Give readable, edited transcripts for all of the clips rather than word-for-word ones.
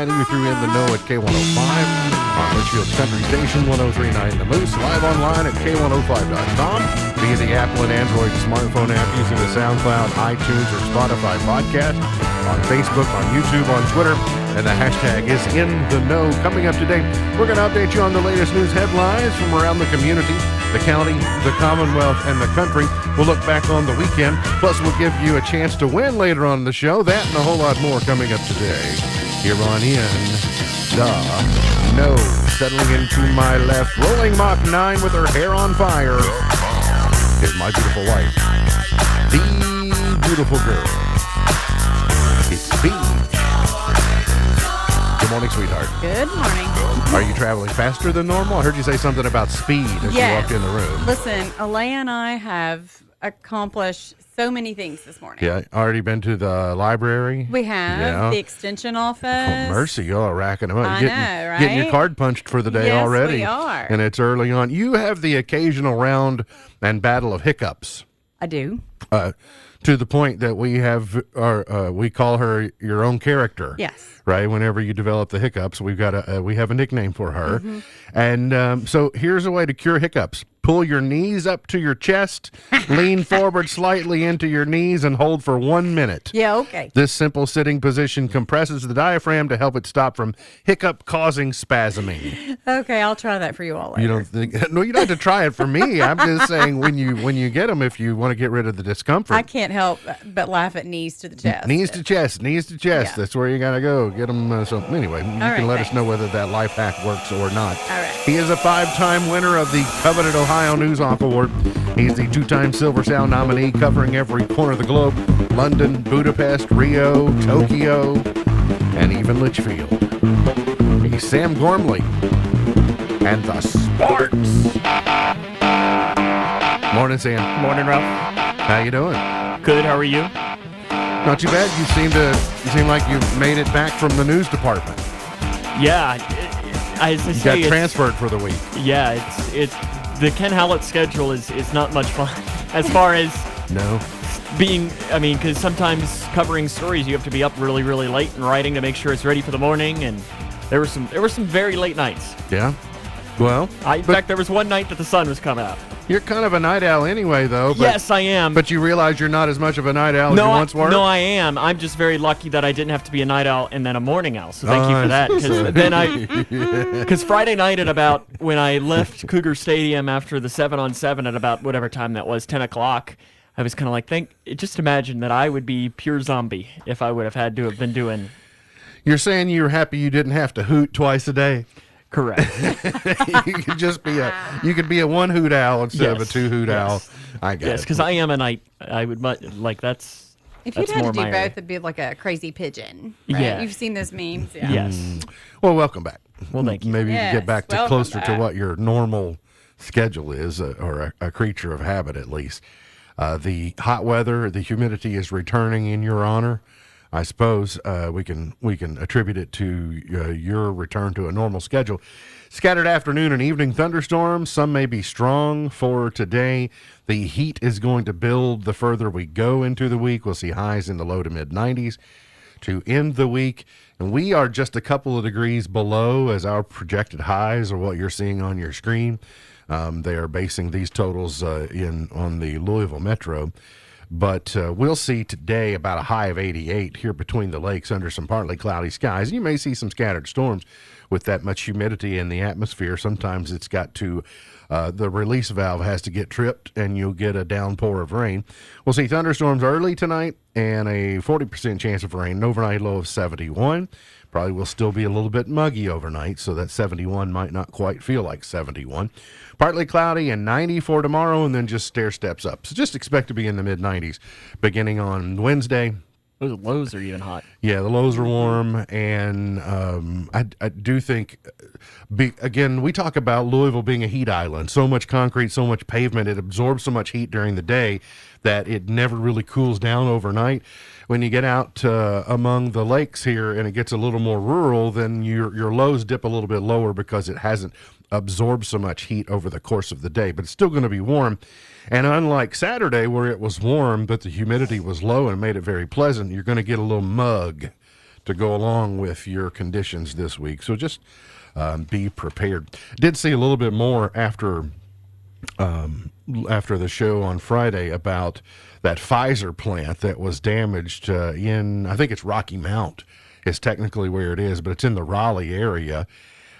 guiding you through In the Know at K105 on Litchfield's Country Station 103.9 The Moose, live online at K105.com via the Apple and Android smartphone app using the SoundCloud, iTunes, or Spotify podcast, on Facebook, on YouTube, on Twitter, and the hashtag is In the Know. Coming up today, we're going to update you on the latest news headlines from around the community, the county, the Commonwealth, and the country. We'll look back on the weekend, plus we'll give you a chance to win later on in the show. That and a whole lot more coming up today here on In the Know. Settling into my left, rolling Mach 9 with her hair on fire, is my beautiful wife, the beautiful girl. It's Beach. Good morning, sweetheart. Good morning. Are you traveling faster than normal? I heard you say something about speed as you walked in the room. Listen, Alea and I have accomplished so many things this morning. Yeah, already been to the library? We have the extension office. Oh, mercy, y'all are racking them up. I know, right? Getting your card punched for the day already. Yes, we are. And it's early on. You have the occasional round and battle of hiccups. I do. To the point that we have we call her your own character. Yes. Right. Whenever you develop the hiccups, we have a nickname for her, and so here's a way to cure hiccups: pull your knees up to your chest, lean forward slightly into your knees, and hold for 1 minute. Yeah. Okay. This simple sitting position compresses the diaphragm to help it stop from hiccup-causing spasming. Okay, I'll try that for you all later. You don't think? No, you don't have to try it for me. I'm just saying when you get them, if you want to get rid of the discomfort. I can't help but laugh at knees to the chest. Knees to chest. Yeah. That's where you gotta go. Get them. So anyway, you can let us know whether that life hack works or not. All right. He is a 5-time winner of the coveted Ohio News Off Award. He's the 2-time Silver Sound nominee, covering every corner of the globe: London, Budapest, Rio, Tokyo, and even Litchfield. He's Sam Gormley and the Sparks. Morning, Sam. Morning, Ralph. How you doing? Good. How are you? Not too bad. You seem like you've made it back from the news department. Yeah, as I You say, got transferred for the week. Yeah, it's the Ken Hallett schedule is not much fun as far as No. being. I mean, because sometimes covering stories you have to be up really, really late and writing to make sure it's ready for the morning, and there were some very late nights. Yeah. Well, In fact, there was one night that the sun was coming out. you're kind of a night owl anyway, though. But, Yes, I am. But you realize you're not as much of a night owl as you once were? No, I am. I'm just very lucky that I didn't have to be a night owl and then a morning owl. So thank you for that. Because Friday night at about when I left Cougar Stadium after the 7-on-7 at about whatever time that was, 10 o'clock, I was kind of like, just imagine that I would be pure zombie if I would have had to have been doing. You're saying you're happy you didn't have to hoot twice a day? Correct. You could just be a 1 hoot owl instead of a 2 hoot owl. I guess. Yes, because I am a night. I would like that's. If you'd that's had to more do my both, area. it'd be like a crazy pigeon. Right? Yeah. You've seen those memes. Yeah. Yes. Well, welcome back. Well, thank you. Maybe you can Yes, get back to welcome closer to back. what your normal schedule is, or a creature of habit at least. The hot weather, the humidity is returning in your honor. I suppose we can attribute it to your return to a normal schedule. Scattered afternoon and evening thunderstorms. Some may be strong for today. The heat is going to build the further we go into the week. We'll see highs in the low to mid 90s to end the week. And we are just a couple of degrees below as our projected highs are what you're seeing on your screen. They are basing these totals on the Louisville Metro. But we'll see today about a high of 88 here between the lakes under some partly cloudy skies. You may see some scattered storms with that much humidity in the atmosphere. Sometimes it's got to, the release valve has to get tripped and you'll get a downpour of rain. We'll see thunderstorms early tonight and a 40% chance of rain, an overnight low of 71. Probably will still be a little bit muggy overnight, so that 71 might not quite feel like 71. Partly cloudy and 90 for tomorrow, and then just stair steps up. So just expect to be in the mid-90s beginning on Wednesday. Those lows are even hot. Yeah, the lows are warm, and I do think, again, we talk about Louisville being a heat island. So much concrete, so much pavement, it absorbs so much heat during the day that it never really cools down overnight. When you get out among the lakes here and it gets a little more rural, then your lows dip a little bit lower because it hasn't absorbed so much heat over the course of the day. But it's still going to be warm. And unlike Saturday where it was warm but the humidity was low and made it very pleasant, you're going to get a little mug to go along with your conditions this week. So just be prepared. Did see a little bit more after the show on Friday about that Pfizer plant that was damaged in, I think it's Rocky Mount is technically where it is, but it's in the Raleigh area.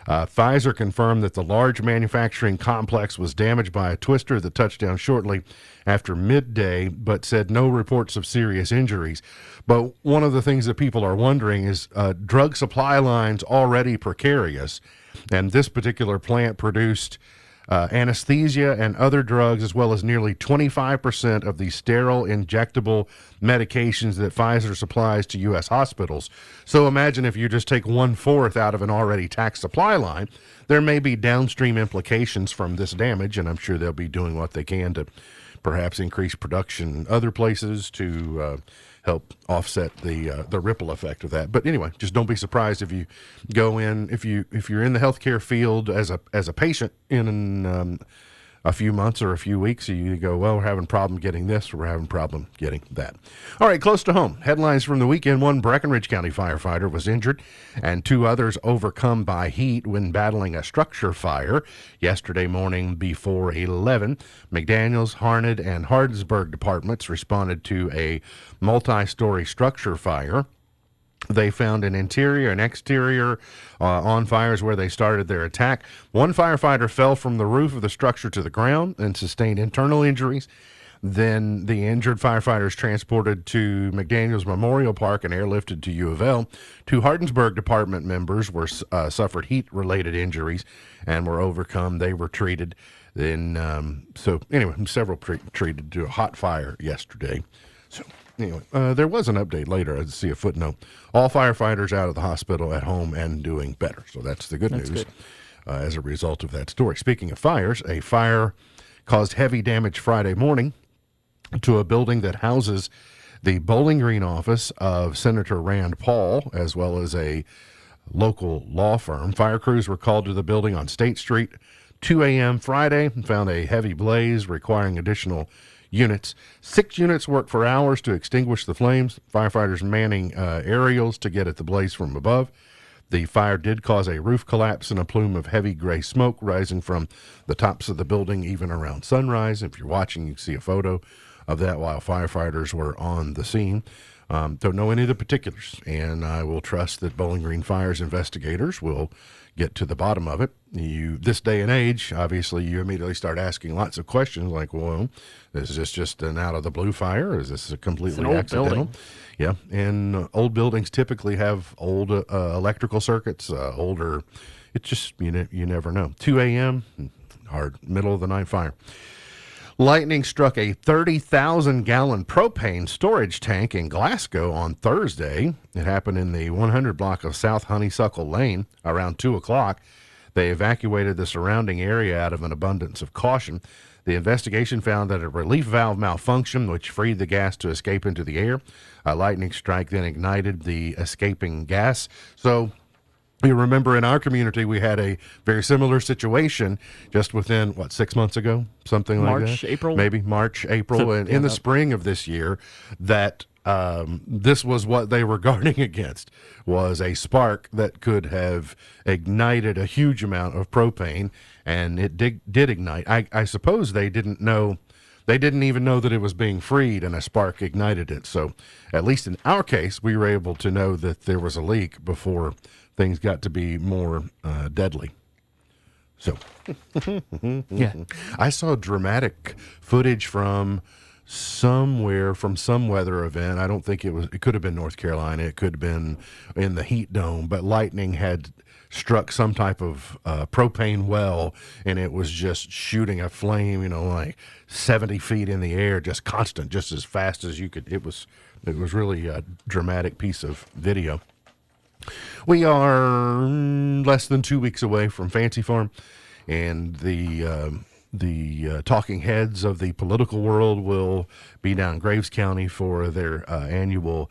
Pfizer confirmed that the large manufacturing complex was damaged by a twister that touched down shortly after midday, but said no reports of serious injuries. But one of the things that people are wondering is drug supply lines already precarious, and this particular plant produced anesthesia and other drugs, as well as nearly 25% of the sterile injectable medications that Pfizer supplies to U.S. hospitals. So imagine if you just take 1/4 out of an already taxed supply line, there may be downstream implications from this damage, and I'm sure they'll be doing what they can to perhaps increase production other places to help offset the ripple effect of that. But anyway, just don't be surprised if you go in, if you're in the healthcare field as a patient in a few months or a few weeks, you go, well, we're having a problem getting this, or we're having a problem getting that. All right, close to home. Headlines from the weekend. One Breckenridge County firefighter was injured and 2 others overcome by heat when battling a structure fire yesterday morning before 11. McDaniels, Harned, and Hardsburg departments responded to a multi-story structure fire. They found an interior and exterior on fires where they started their attack. One firefighter fell from the roof of the structure to the ground and sustained internal injuries. Then the injured firefighters transported to McDaniels Memorial Park and airlifted to U of L. 2 Hardinsburg department members were suffered heat-related injuries and were overcome. They were treated. So anyway, several treated to a hot fire yesterday. So anyway, there was an update later. I see a footnote. All firefighters out of the hospital at home and doing better. So that's the good news good. As a result of that story. Speaking of fires, a fire caused heavy damage Friday morning to a building that houses the Bowling Green office of Senator Rand Paul, as well as a local law firm. Fire crews were called to the building on State Street 2 a.m. Friday and found a heavy blaze requiring additional units. 6 units worked for hours to extinguish the flames. Firefighters manning aerials to get at the blaze from above. The fire did cause a roof collapse and a plume of heavy gray smoke rising from the tops of the building even around sunrise. If you're watching, you can see a photo of that while firefighters were on the scene. Don't know any of the particulars, and I will trust that Bowling Green Fire's investigators will get to the bottom of it. This day and age, obviously, you immediately start asking lots of questions like, well, is this just an out-of-the-blue fire, or is this a completely old accidental? building. Yeah, and old buildings typically have old electrical circuits, older. It's just, you never know. 2 a.m., hard, middle of the night fire. Lightning struck a 30,000-gallon propane storage tank in Glasgow on Thursday. It happened in the 100 block of South Honeysuckle Lane around 2 o'clock. They evacuated the surrounding area out of an abundance of caution. The investigation found that a relief valve malfunctioned, which freed the gas to escape into the air. A lightning strike then ignited the escaping gas. So you remember in our community, we had a very similar situation just within, 6 months ago? Something like that? March, April? Maybe March, April, So, and yeah, in the spring of this year, that this was what they were guarding against, was a spark that could have ignited a huge amount of propane, and it did ignite. I suppose they didn't know. They didn't even know that it was being freed, and a spark ignited it. So at least in our case, we were able to know that there was a leak before things got to be more deadly. So Yeah. I saw dramatic footage from some weather event. I don't think it could have been North Carolina. It could have been in the heat dome, but lightning had struck some type of propane well, and it was just shooting a flame, like 70 feet in the air, just constant, just as fast as you could. It was really a dramatic piece of video. We are less than 2 weeks away from Fancy Farm, and the talking heads of the political world will be down in Graves County for their annual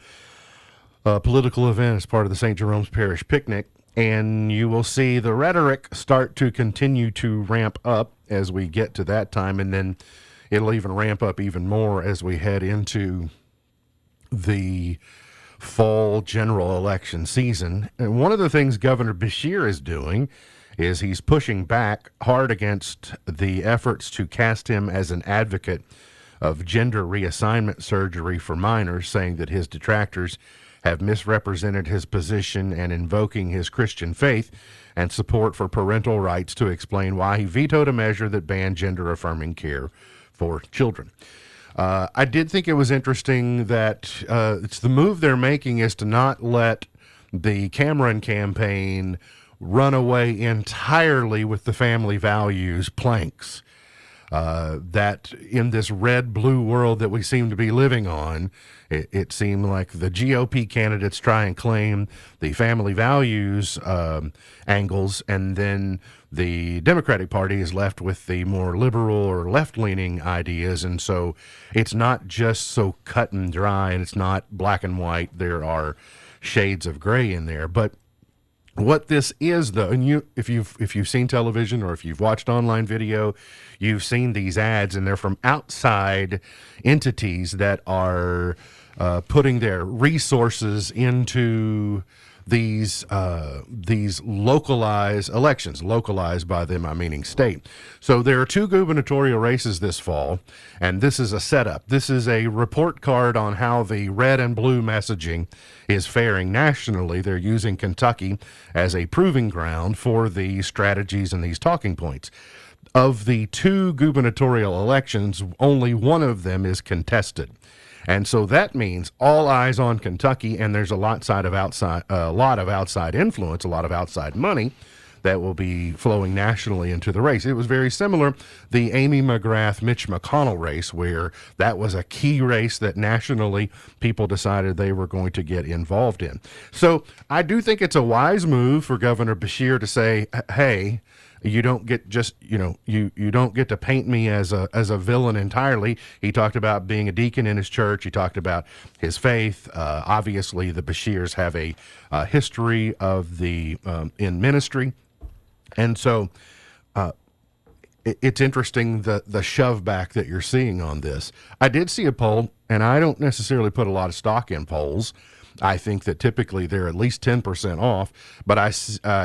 political event as part of the St. Jerome's Parish Picnic. And you will see the rhetoric start to continue to ramp up as we get to that time, and then it'll even ramp up even more as we head into the fall general election season. And one of the things Governor Beshear is doing is he's pushing back hard against the efforts to cast him as an advocate of gender reassignment surgery for minors, saying that his detractors have misrepresented his position and invoking his Christian faith and support for parental rights to explain why he vetoed a measure that banned gender-affirming care for children. I did think it was interesting that it's the move they're making is to not let the Cameron campaign run away entirely with the family values planks. That in this red-blue world that we seem to be living on, it seemed like the GOP candidates try and claim the family values angles, and then the Democratic Party is left with the more liberal or left-leaning ideas. And so it's not just so cut and dry, and it's not black and white. There are shades of gray in there. But what this is, though, and if you've seen television or if you've watched online video, you've seen these ads, and they're from outside entities that are putting their resources into these localized elections. Localized by them, I'm meaning state. So there are 2 gubernatorial races this fall, and this is a setup. This is a report card on how the red and blue messaging is faring nationally. They're using Kentucky as a proving ground for these strategies and these talking points. Of the 2 gubernatorial elections, only one of them is contested. And so that means all eyes on Kentucky, and there's a lot of outside influence, a lot of outside money that will be flowing nationally into the race. It was very similar, the Amy McGrath, Mitch McConnell race, where that was a key race that nationally people decided they were going to get involved in. So I do think it's a wise move for Governor Beshear to say, hey, you don't get you don't get to paint me as a villain entirely. He talked about being a deacon in his church. He talked about his faith. Obviously, the Beshears have a history of in ministry, and so it's interesting the shove back that you're seeing on this. I did see a poll, and I don't necessarily put a lot of stock in polls. I think that typically they're at least 10% off, but I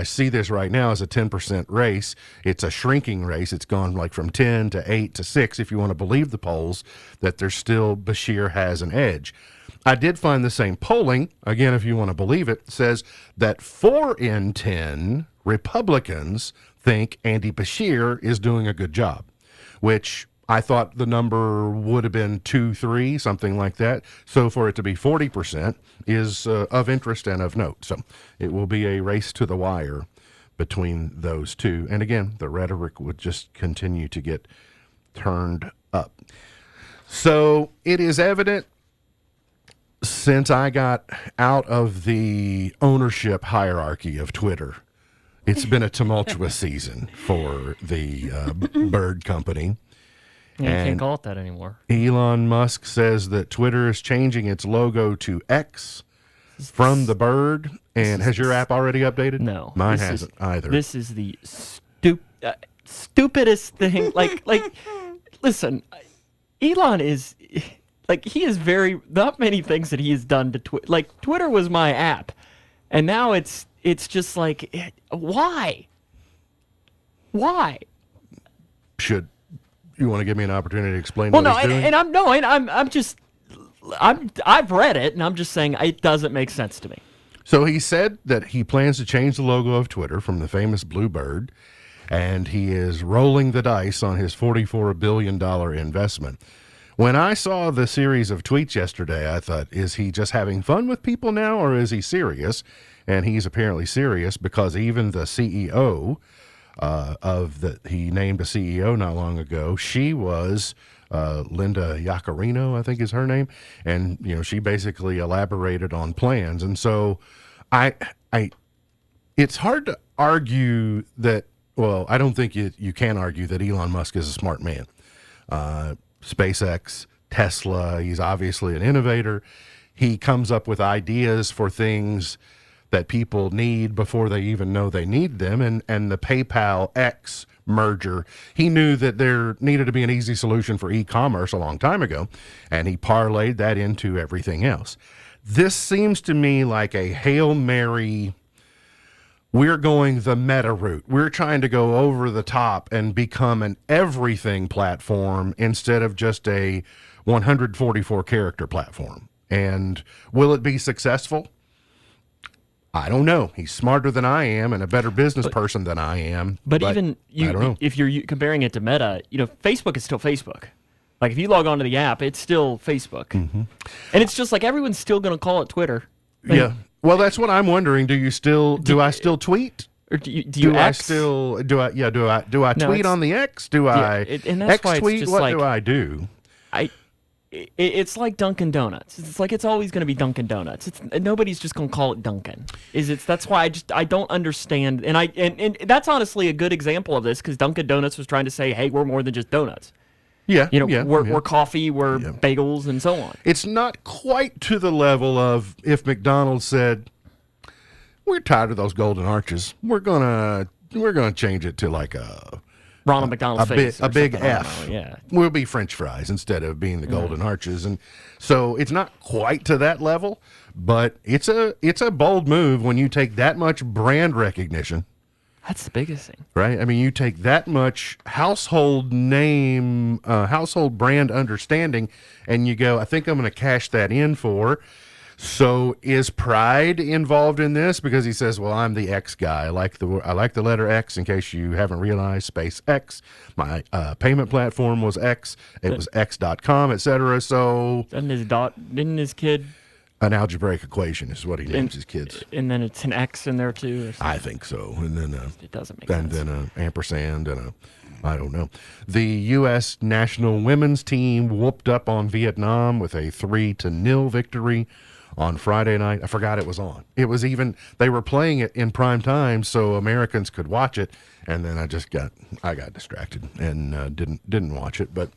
see this right now as a 10% race. It's a shrinking race. It's gone like from 10 to 8 to 6, if you want to believe the polls, that there's still Beshear has an edge. I did find the same polling, again, if you want to believe it, says that 4 in 10 Republicans think Andy Beshear is doing a good job, which I thought the number would have been 2, 3, something like that. So for it to be 40% is of interest and of note. So it will be a race to the wire between those 2. And again, the rhetoric would just continue to get turned up. So it is evident since I got out of the ownership hierarchy of Twitter, it's been a tumultuous season for the Bird Company. Yeah, you can't call it that anymore. Elon Musk says that Twitter is changing its logo to X from the bird. And has your app already updated? No. Mine hasn't either. This is the stupidest thing. Like, listen, Elon is, he is not many things that he has done to Twitter. Like, Twitter was my app. And now it's just like, why? Why? You want to give me an opportunity to explain what he's doing? I've read it, and I'm just saying it doesn't make sense to me. So he said that he plans to change the logo of Twitter from the famous blue bird, and he is rolling the dice on his $44 billion investment. When I saw the series of tweets yesterday, I thought, is he just having fun with people now, or is he serious? And he's apparently serious, because even the CEO he named a CEO not long ago. She was Linda Yaccarino, I think is her name, and she basically elaborated on plans. And so, it's hard to argue that. Well, I don't think you can argue that Elon Musk is a smart man. SpaceX, Tesla, he's obviously an innovator. He comes up with ideas for things that people need before they even know they need them. And the PayPal X merger, he knew that there needed to be an easy solution for e-commerce a long time ago, and he parlayed that into everything else. This seems to me like a Hail Mary. We're going the meta route. We're trying to go over the top and become an everything platform instead of just a 144 character platform. And will it be successful? I don't know. He's smarter than I am and a better business person than I am. But even I don't know. if you're comparing it to Meta, Facebook is still Facebook. Like if you log onto the app, it's still Facebook, and it's just like everyone's still going to call it Twitter. Like, Yeah. Well, that's what I'm wondering. Do I still tweet? Or do you X? Do I No, tweet it's- on the X? Do I and that's X why it's tweet? just What like- do I do? It's like Dunkin' Donuts. It's like it's always going to be Dunkin' Donuts. Nobody's just going to call it Dunkin'. That's why I don't understand. And that's honestly a good example of this because Dunkin' Donuts was trying to say, hey, we're more than just donuts. Yeah. We're coffee, we're bagels, and so on. It's not quite to the level of if McDonald's said, "We're tired of those golden arches. We're gonna change it to like Ronald McDonald's face. a big something, I don't F. know, yeah. We'll be French fries instead of being the golden arches." And so it's not quite to that level, but it's a bold move when you take that much brand recognition. That's the biggest thing. Right? I mean, you take that much household name, household brand understanding, and you go, I think I'm going to cash that in for. So is Pride involved in this? Because he says, well, I'm the X guy. I like the letter X in case you haven't realized, space X. My payment platform was X. It was X.com, etc. So Didn't his kid, an algebraic equation is what he names his kids. and then it's an X in there too? I think so. And then It doesn't make and sense. then an ampersand and I don't know. The U.S. national women's team whooped up on Vietnam with a 3-0 victory on Friday night. I forgot it was on. They were playing it in prime time so Americans could watch it, and then I got distracted and didn't watch it. But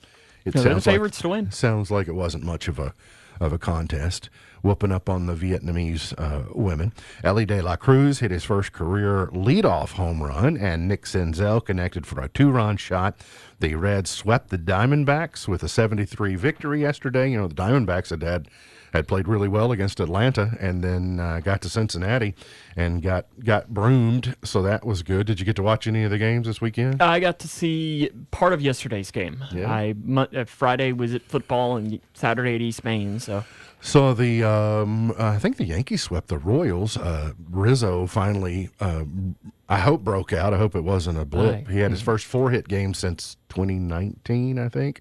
it They're the sounds favorites to win. Sounds like it wasn't much of a contest. Whooping up on the Vietnamese women. Ellie De La Cruz hit his first career leadoff home run, and Nick Senzel connected for a 2-run shot. The Reds swept the Diamondbacks with a 7-3 victory yesterday. The Diamondbacks had played really well against Atlanta, and then got to Cincinnati and got broomed. So that was good. Did you get to watch any of the games this weekend? I got to see part of yesterday's game. Yeah. Friday was at football and Saturday at East Maine. So I think the Yankees swept the Royals. Rizzo finally, I hope, broke out. I hope it wasn't a blip. Right. He had his first 4-hit game since 2019, I think.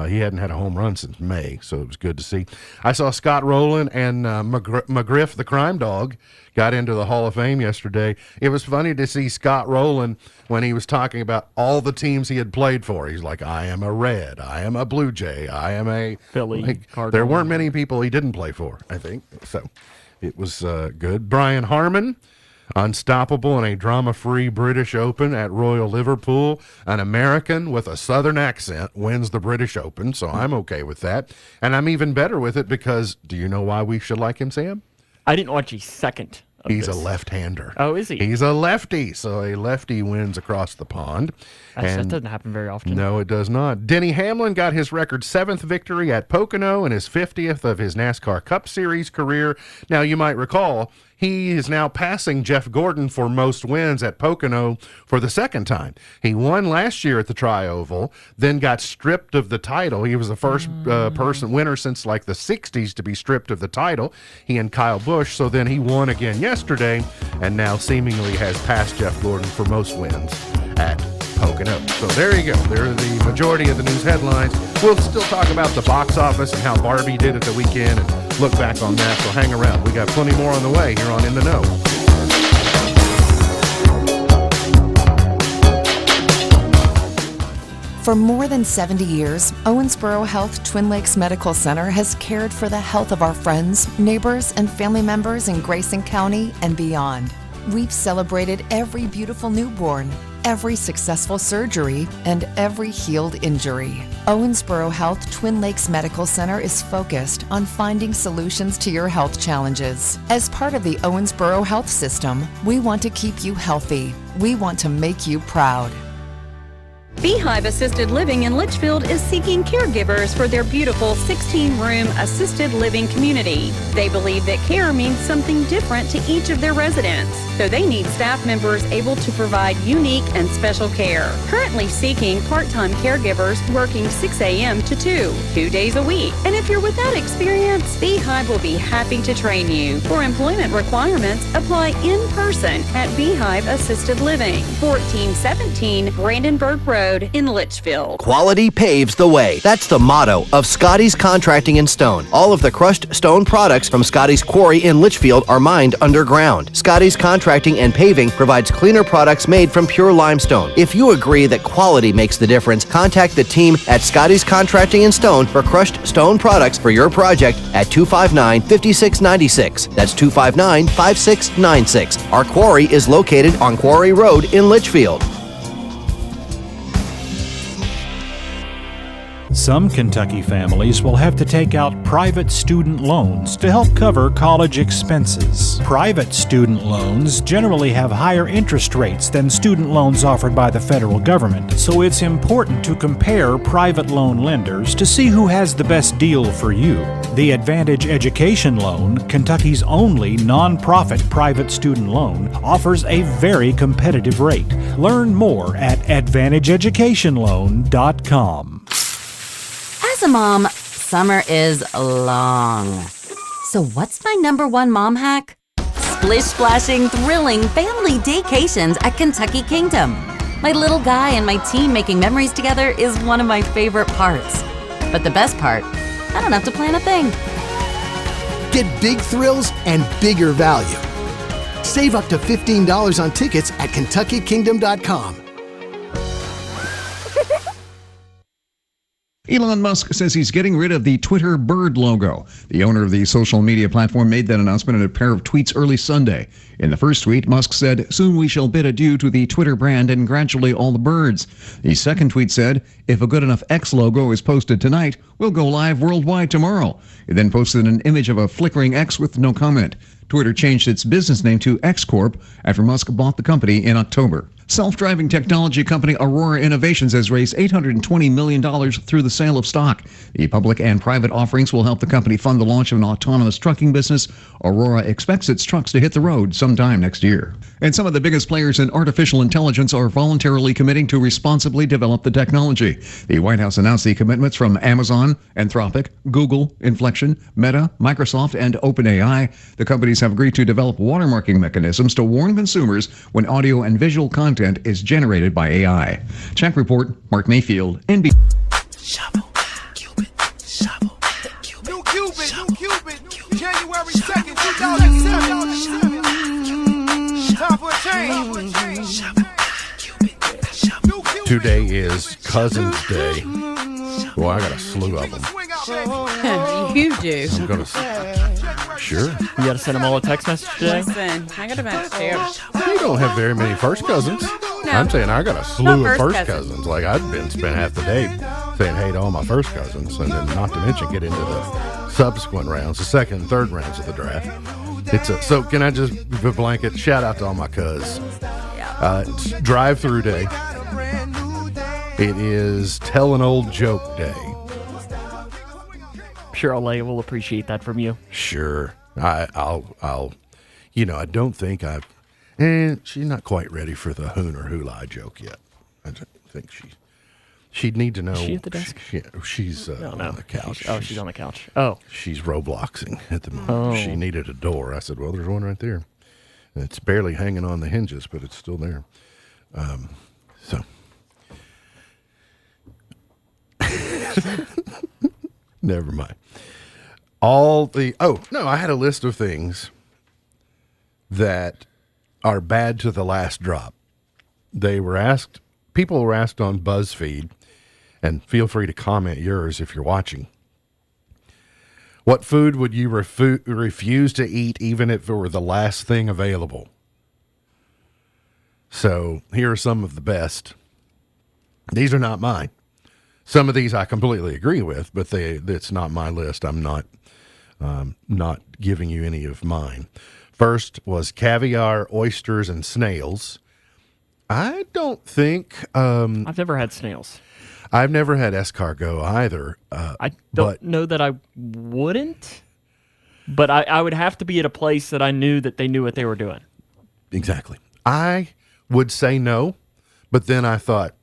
He hadn't had a home run since May, so it was good to see. I saw Scott Rowland and McGriff, the crime dog, got into the Hall of Fame yesterday. It was funny to see Scott Rowland when he was talking about all the teams he had played for. He's like, I am a Red, I am a Blue Jay, I am a Philly, Cardinal. There weren't many people he didn't play for, I think. So it was good. Brian Harman, unstoppable in a drama-free British Open at Royal Liverpool. An American with a Southern accent wins the British Open, so I'm okay with that. And I'm even better with it because, do you know why we should like him, Sam? I didn't watch a second of He's this. a left-hander. Oh, is he? He's a lefty, so a lefty wins across the pond. That doesn't happen very often. No, it does not. Denny Hamlin got his record 7th victory at Pocono and his 50th of his NASCAR Cup Series career. Now, you might recall, he is now passing Jeff Gordon for most wins at Pocono for the second time. He won last year at the Tri-Oval, then got stripped of the title. He was the first winner since like the 60s to be stripped of the title, he and Kyle Busch. So then he won again yesterday and now seemingly has passed Jeff Gordon for most wins at Pocono. So there you go. There are the majority of the news headlines. We'll still talk about the box office and how Barbie did at the weekend and look back on that. So hang around. We got plenty more on the way here on In the Know. For more than 70 years, Owensboro Health Twin Lakes Medical Center has cared for the health of our friends, neighbors, and family members in Grayson County and beyond. We've celebrated every beautiful newborn, every successful surgery, and every healed injury. Owensboro Health Twin Lakes Medical Center is focused on finding solutions to your health challenges. As part of the Owensboro Health System, we want to keep you healthy. We want to make you proud. Beehive Assisted Living in Litchfield is seeking caregivers for their beautiful 16-room assisted living community. They believe that care means something different to each of their residents, so they need staff members able to provide unique and special care. Currently seeking part-time caregivers working 6 a.m. to 2 days a week. And if you're without experience, Beehive will be happy to train you. For employment requirements, apply in person at Beehive Assisted Living, 1417 Brandenburg Road in Litchfield. Quality paves the way. That's the motto of Scotty's Contracting in Stone. All of the crushed stone products from Scotty's quarry in Litchfield are mined underground. Scotty's Contracting and Paving provides cleaner products made from pure limestone. If you agree that quality makes the difference, contact the team at Scotty's Contracting in Stone for crushed stone products for your project at 259-5696. That's 259-5696. Our quarry is located on Quarry Road in Litchfield. Some Kentucky families will have to take out private student loans to help cover college expenses. Private student loans generally have higher interest rates than student loans offered by the federal government, so it's important to compare private loan lenders to see who has the best deal for you. The Advantage Education Loan, Kentucky's only nonprofit private student loan, offers a very competitive rate. Learn more at AdvantageEducationLoan.com. As a mom, summer is long. So what's my number one mom hack? Splish-splashing, thrilling family daycations at Kentucky Kingdom. My little guy and my team making memories together is one of my favorite parts. But the best part, I don't have to plan a thing. Get big thrills and bigger value. Save up to $15 on tickets at KentuckyKingdom.com. Elon Musk says he's getting rid of the Twitter bird logo. The owner of the social media platform made that announcement in a pair of tweets early Sunday. In the first tweet, Musk said, "Soon we shall bid adieu to the Twitter brand and congratulate all the birds." The second tweet said, "If a good enough X logo is posted tonight, we'll go live worldwide tomorrow." It then posted an image of a flickering X with no comment. Twitter changed its business name to X Corp after Musk bought the company in October. Self-driving technology company Aurora Innovations has raised $820 million through the sale of stock. The public and private offerings will help the company fund the launch of an autonomous trucking business. Aurora expects its trucks to hit the road sometime next year. And some of the biggest players in artificial intelligence are voluntarily committing to responsibly develop the technology. The White House announced the commitments from Amazon, Anthropic, Google, Inflection, Meta, Microsoft, and OpenAI. The companies have agreed to develop watermarking mechanisms to warn consumers when audio and visual content is generated by AI. Check report, Mark Mayfield, NBC. Shovel, Cupid, shovel, Cupid, new Cupid, January 2nd, 2007. Time for a change. Today is Cousin's Day. Well, I got a slew of them. You do. I'm gonna. Sure. You gotta send them all a text message today? Listen, I got a bunch too. You don't have very many first cousins. No. I'm saying I got a Not slew of first first cousins. Like I've been spent half the day saying hey to all my first cousins, and then not to mention get into the subsequent rounds, the second and third rounds of the draft. So can I just give a blanket shout out to all my cuz? It's drive-through day. It is tell an old joke day. Sure, Alea will appreciate that from you. Sure. I'll I don't think I've she's not quite ready for the hoon or hula joke yet. I don't think she'd need to know. Is she at the desk? She's on the couch. She's on the couch. Oh. She's Robloxing at the moment. Oh. She needed a door. I said, well, there's one right there. And it's barely hanging on the hinges, but it's still there. So. Never mind. I had a list of things that are bad to the last drop. People were asked on BuzzFeed, and feel free to comment yours if you're watching. What food would you refuse to eat even if it were the last thing available? So here are some of the best. These are not mine. Some of these I completely agree with, but it's not my list. I'm not giving you any of mine. First was caviar, oysters, and snails. I don't think I've never had snails. I've never had escargot either. I don't know that I wouldn't, but I would have to be at a place that I knew that they knew what they were doing. Exactly. I would say no, but then I thought,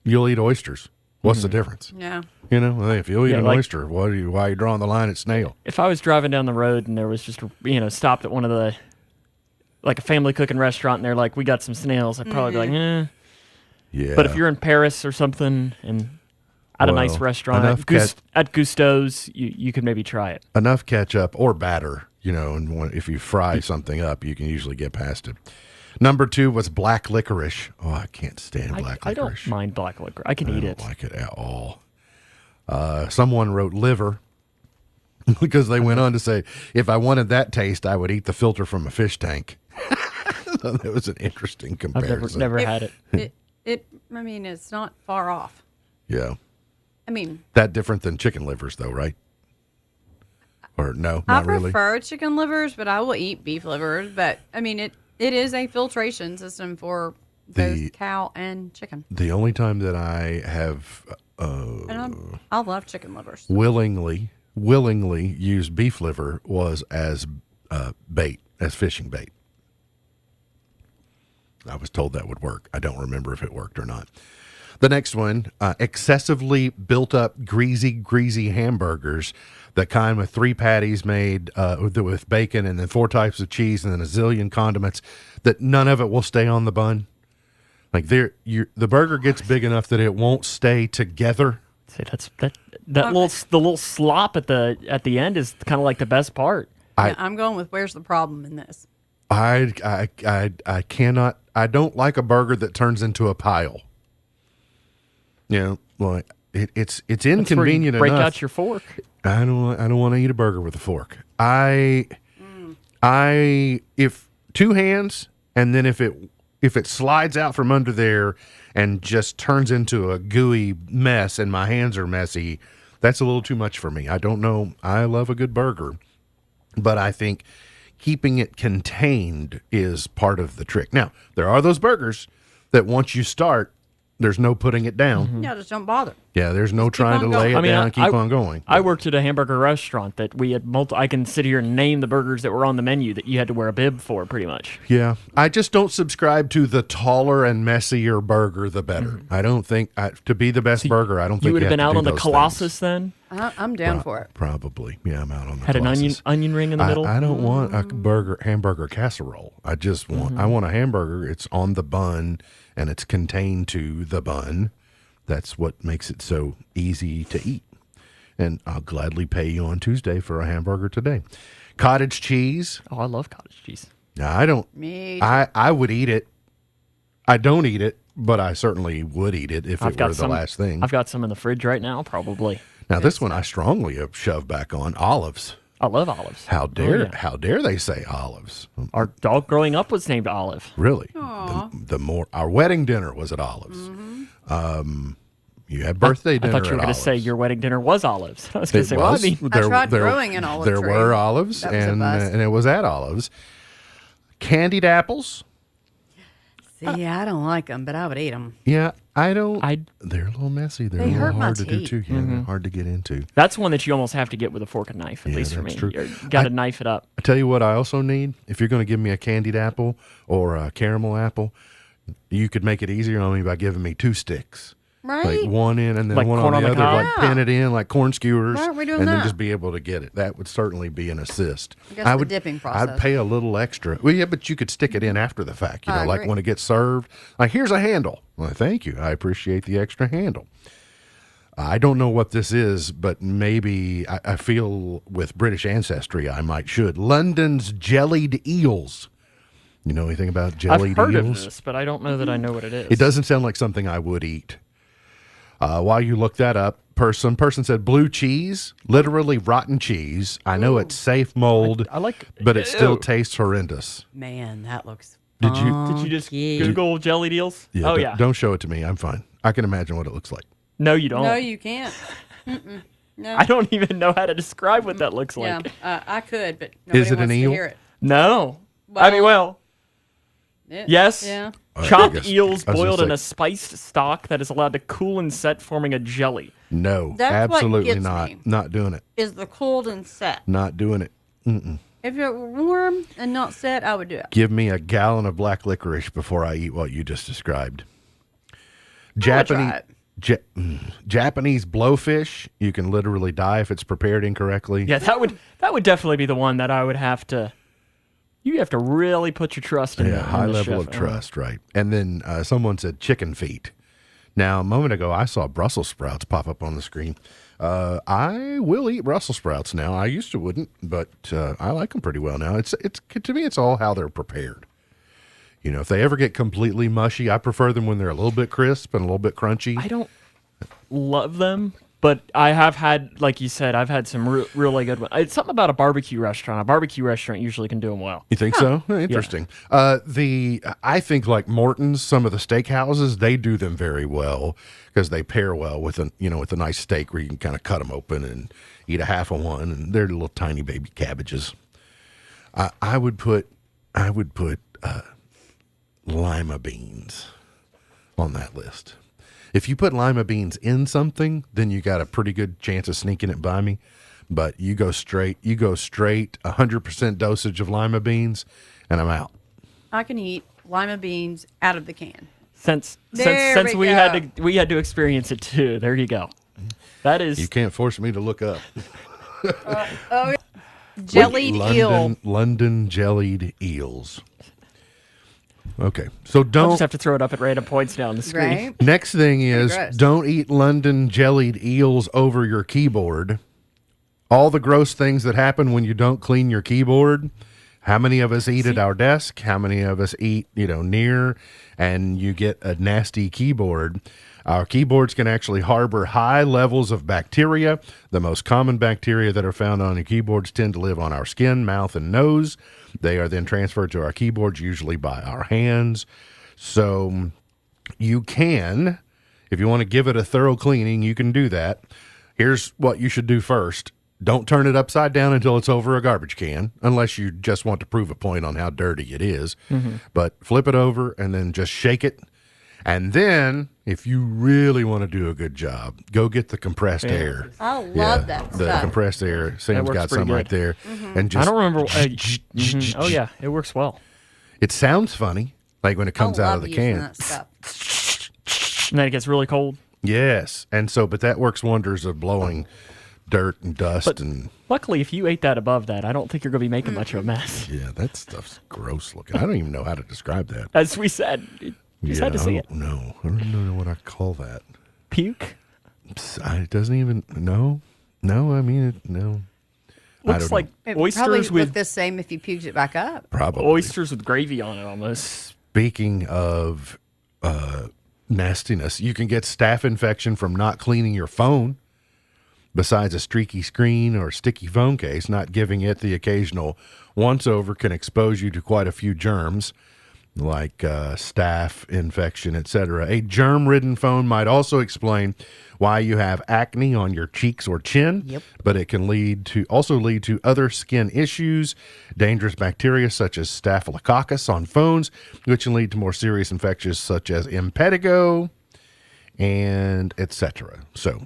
you'll eat oysters. What's the difference? Yeah. You know, hey, if you'll eat Yeah, an like- oyster, why are you drawing the line at snail? If I was driving down the road and there was just, stopped at one of the, like a family cooking restaurant and they're like, we got some snails, I'd probably be like, eh. Yeah. But if you're in Paris or something and at a nice Well, restaurant, enough at Gusteau's, you could maybe try it. enough ketchup or batter, and if you fry something up, you can usually get past it. Number 2 was black licorice. Oh, I can't stand black I licorice. don't mind black licorice. I can eat it. I don't like it at all. Someone wrote liver because they went on to say, if I wanted that taste, I would eat the filter from a fish tank. That was an interesting I've comparison. never had it. I mean, it's not far off. Yeah. I mean, That different than chicken livers, though, right? Or no, I not really. prefer chicken livers, but I will eat beef livers. But I mean, it is a filtration system for both cow and chicken. The only time that I have And I love chicken livers. willingly used beef liver was as bait, as fishing bait. I was told that would work. I don't remember if it worked or not. The next one, excessively built up greasy hamburgers, the kind with 3 patties made with bacon and then 4 types of cheese and then a zillion condiments, that none of it will stay on the bun. Like the burger gets big enough that it won't stay together. See, the little slop at the end is kind of like the best part. I'm going with where's the problem in this? I cannot. I don't like a burger that turns into a pile. Well, it's That's where you inconvenient break enough. out your fork. I don't want to eat a burger with a fork. If 2 hands, and then if it slides out from under there and just turns into a gooey mess and my hands are messy, that's a little too much for me. I don't know. I love a good burger, but I think keeping it contained is part of the trick. Now, there are those burgers that once you start, there's no putting it down. Yeah, just don't bother. Yeah, there's no Just keep trying to on lay going. it down and keep on going. I worked at a hamburger restaurant that we had I can sit here and name the burgers that were on the menu that you had to wear a bib for, pretty much. Yeah, I just don't subscribe to the taller and messier burger, the better. I don't think to be the best burger. I don't think You would have have been to out do on the those Colossus then? I'm down for it. Probably, yeah. I'm out on the Had Colossus. an onion ring in the middle? I don't want a hamburger casserole. I just want I want a hamburger. It's on the bun and it's contained to the bun. That's what makes it so easy to eat. And I'll gladly pay you on Tuesday for a hamburger today. Cottage cheese. Oh, I love cottage cheese. Now, I don't. Me. I would eat it. I don't eat it, but I certainly would eat it if I've it got were the some, last thing. I've got some in the fridge right now, probably. Now, this one I strongly have shoved back on olives. I love olives. How dare yeah. how dare they say olives? Our dog growing up was named Olive. Really? The more our wedding dinner was at Olives. You had birthday dinner. I thought you were going to say your wedding dinner was olives. I was going to say, well, I mean, I tried growing an olive There tree. were olives, That was a and bust. and it was at Olives. Candied apples. See, I don't like them, but I would eat them. Yeah, they're a little messy. They're They a little hurt my hard to do teeth. too. Yeah, they're hard to get into. that's one that you almost have to get with a fork and knife, at least for me. that's true. You got to knife it up. I tell you what, I also need, if you're going to give me a candied apple or a caramel apple, you could make it easier on me by giving me 2 sticks. Right? Like one in and then Like one corn on the on the other, cob? like pin it in like corn skewers, Why aren't we doing and then that? just be able to get it. That would certainly be an assist. I guess the dipping process. I'd pay a little extra. Well, yeah, but you could stick it in after the fact. You know, I like agree. when it gets served. Like, here's a handle. Well, thank you. I appreciate the extra handle. I don't know what this is, but maybe I feel with British ancestry I should. London's jellied eels. You know anything about jellied I've heard eels? of this, but I don't know that I know what it is. It doesn't sound like something I would eat. While you look that up, some person said blue cheese, literally rotten cheese. I know it's safe mold, I like but it still Ew. tastes horrendous. Man, that looks. Did you? Did you just Google jellied eels? Oh, don't- yeah. Don't show it to me. I'm fine. I can imagine what it looks like. No, you don't. No, you can't. No. I don't even know how to describe what that looks Yeah, like. I could, but nobody Is it an wants eel? to hear it. No. I mean, well, Yeah. yes. Yeah. I Chopped guess- eels I was gonna boiled in say, a spiced stock that is allowed to cool and set, forming a jelly. No, That's what absolutely gets not. me. Not doing it. Is the cooled and set. Not doing it. If it were warm and not set, I would do it. Give me a gallon of black licorice before I eat what you just described. I'll try it. Japanese blowfish, you can literally die if it's prepared incorrectly. Yeah, that would definitely be the one that I would have to. You have to really put your trust in. Yeah, the- in high the level chef. of trust, right? And then someone said chicken feet. Now, a moment ago, I saw Brussels sprouts pop up on the screen. I will eat Brussels sprouts now. I used to wouldn't, but I like them pretty well now. It's to me, it's all how they're prepared. You know, if they ever get completely mushy, I prefer them when they're a little bit crisp and a little bit crunchy. I don't love them, but I have had, like you said, I've had some really good ones. It's something about a barbecue restaurant. A barbecue restaurant usually can do them well. You think so? Interesting. I think like Morton's, some of the steakhouses, they do them very well because they pair well with with a nice steak where you can kind of cut them open and eat a half of one, and they're little tiny baby cabbages. I would put lima beans on that list. If you put lima beans in something, then you got a pretty good chance of sneaking it by me. But you go straight 100% dosage of lima beans, and I'm out. I can eat lima beans out of the can. Since There we we go. had to experience it too. There you go. That is You can't force me to look up. Jellied eel. London jellied eels. Okay, so I'll don't. just have to throw it up at random points down the screen. Right? Next thing is gross. don't eat London jellied eels over your keyboard. All the gross things that happen when you don't clean your keyboard. How many of us eat at our desk? How many of us eat, near, and you get a nasty keyboard? Our keyboards can actually harbor high levels of bacteria. The most common bacteria that are found on your keyboards tend to live on our skin, mouth, and nose. They are then transferred to our keyboards, usually by our hands. So you can, if you want to give it a thorough cleaning, you can do that. Here's what you should do first. Don't turn it upside down until it's over a garbage can, unless you just want to prove a point on how dirty it is. But flip it over and then just shake it. And then, if you really want to do a good job, go get the compressed air. I love that The stuff. compressed air. Sam's works got pretty some right good. there. And just I don't remember. Oh yeah, it works well. It sounds funny, like when it comes I out love of the using can. that stuff. And then it gets really cold. Yes, and so, but that works wonders of blowing dirt and dust But- and Luckily, if you ate that above that, I don't think you're going to be making much of a mess. yeah, that stuff's gross looking. I don't even know how to describe that. As we said, you just had to see it. No, I don't know what I call that. Puke It doesn't even no. I mean no. I looks don't like It would probably oysters look with the same if you puked it back up. Probably. oysters with gravy on it almost. Speaking of nastiness, you can get staph infection from not cleaning your phone. Besides a streaky screen or sticky phone case, not giving it the occasional once-over can expose you to quite a few germs, like staph infection, etc. A germ-ridden phone might also explain why you have acne on your cheeks or chin, but it can also lead to other skin issues, dangerous bacteria such as staphylococcus on phones, which can lead to more serious infections such as impetigo and etc. So,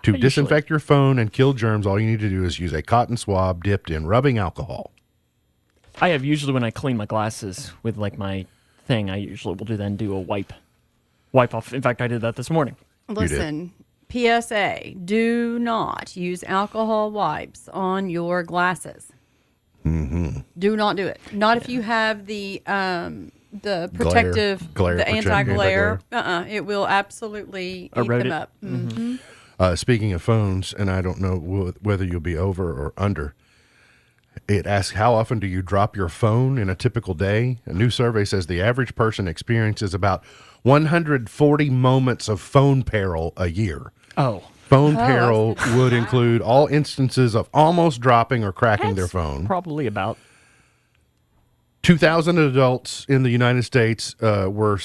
to disinfect your phone and kill germs, all you need to do is use a cotton swab dipped in rubbing alcohol. I have usually when I clean my glasses with like my thing, I usually will do a wipe off. In fact, I did that this morning. Listen, PSA, do not use alcohol wipes on your glasses. Mm-hmm. Do not do it. Not if you have the protective, glare the protect- anti-glare. It will absolutely eat Erode them it. up. Mm-hmm. Speaking of phones, and I don't know whether you'll be over or under, it asks, how often do you drop your phone in a typical day? A new survey says the average person experiences about 140 moments of phone peril a year. Oh, Phone peril would include all instances of almost dropping or cracking their that's phone. probably about 2,000 adults in the United States were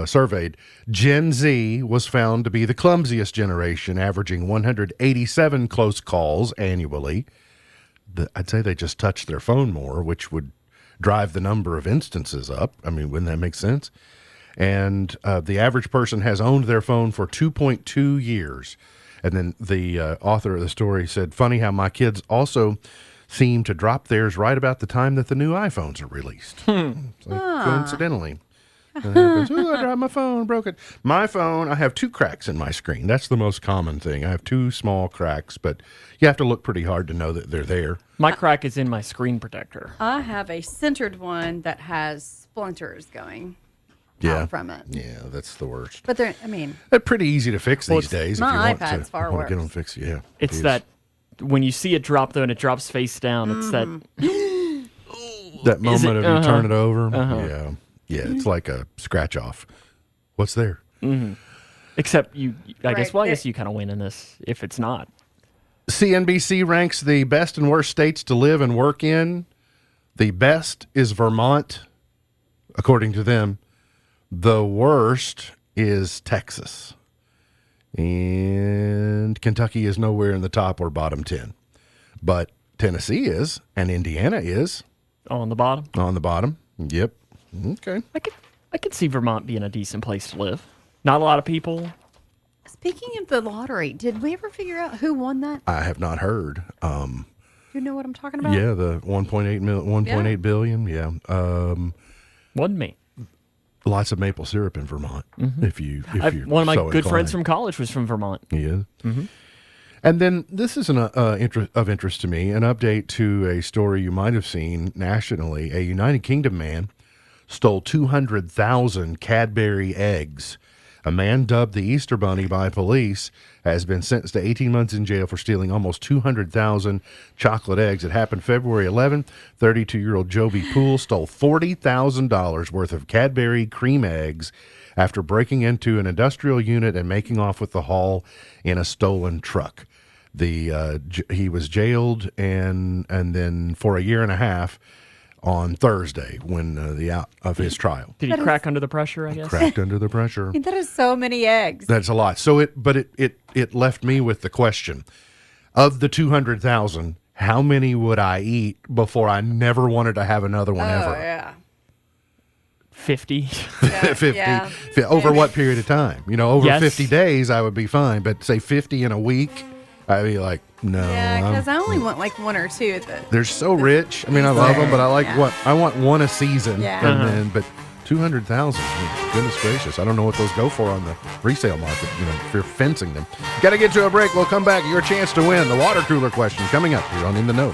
surveyed. Gen Z was found to be the clumsiest generation, averaging 187 close calls annually. I'd say they just touched their phone more, which would drive the number of instances up. I mean, wouldn't that make sense? And the average person has owned their phone for 2.2 years. And then the author of the story said, funny how my kids also seem to drop theirs right about the time that the new iPhones are released. It's like, coincidentally. It happens. Oh, I dropped my phone, broke it. My phone, I have 2 cracks in my screen. That's the most common thing. I have 2 small cracks, but you have to look pretty hard to know that they're there. My crack is in my screen protector. I have a centered one that has splinters going out from it. Yeah, that's the worst. But they're pretty easy to fix these days. my if you want iPad's to, far want to get worse. them fixed. Yeah, It's that when you see it drop, though, and it drops face down, it's that... that moment of you turn it over. Uh-huh. Yeah, it's like a scratch off. What's there? Mm-hmm. Except you, I guess, Right. well, I guess you kind of win in this if it's not. CNBC ranks the best and worst states to live and work in. The best is Vermont, according to them. The worst is Texas. And Kentucky is nowhere in the top or bottom 10. But Tennessee is, and Indiana is. On the bottom? On the bottom. Yep. Okay. I could see Vermont being a decent place to live. Not a lot of people. Speaking of the lottery, did we ever figure out who won that? I have not heard. You know what I'm talking about? Yeah, the 1.8 billion. Yeah. Wasn't me. Lots of maple syrup in Vermont. Mm-hmm. If you One of my so good friends inclined. from college was from Vermont. He is. Mm-hmm. And then this is of interest to me, an update to a story you might have seen nationally. A United Kingdom man stole 200,000 Cadbury eggs. A man dubbed the Easter Bunny by police has been sentenced to 18 months in jail for stealing almost 200,000 chocolate eggs. It happened February 11. 32-year-old Joby Poole stole $40,000 worth of Cadbury cream eggs after breaking into an industrial unit and making off with the haul in a stolen truck. He was jailed and then for a year and a half on Thursday when the out of his trial. Did he crack under the pressure, I guess? Cracked under the pressure. That is so many eggs. That's a lot. So it left me with the question, of the 200,000, how many would I eat before I never wanted to have another one ever? Yeah. 50. 50. Yeah. Over what period of time? Over Yes. 50 days, I would be fine. But say 50 in a week, I'd be like, no. Yeah, I'm- because I only want like 1 or 2 at the. they're so rich. I mean, I love them, but I like I want one a season. Yeah. And then, but 200,000, goodness gracious. I don't know what those go for on the resale market, if you're fencing them. Got to get to a break. We'll come back. Your chance to win the water cooler question coming up here on In the Know.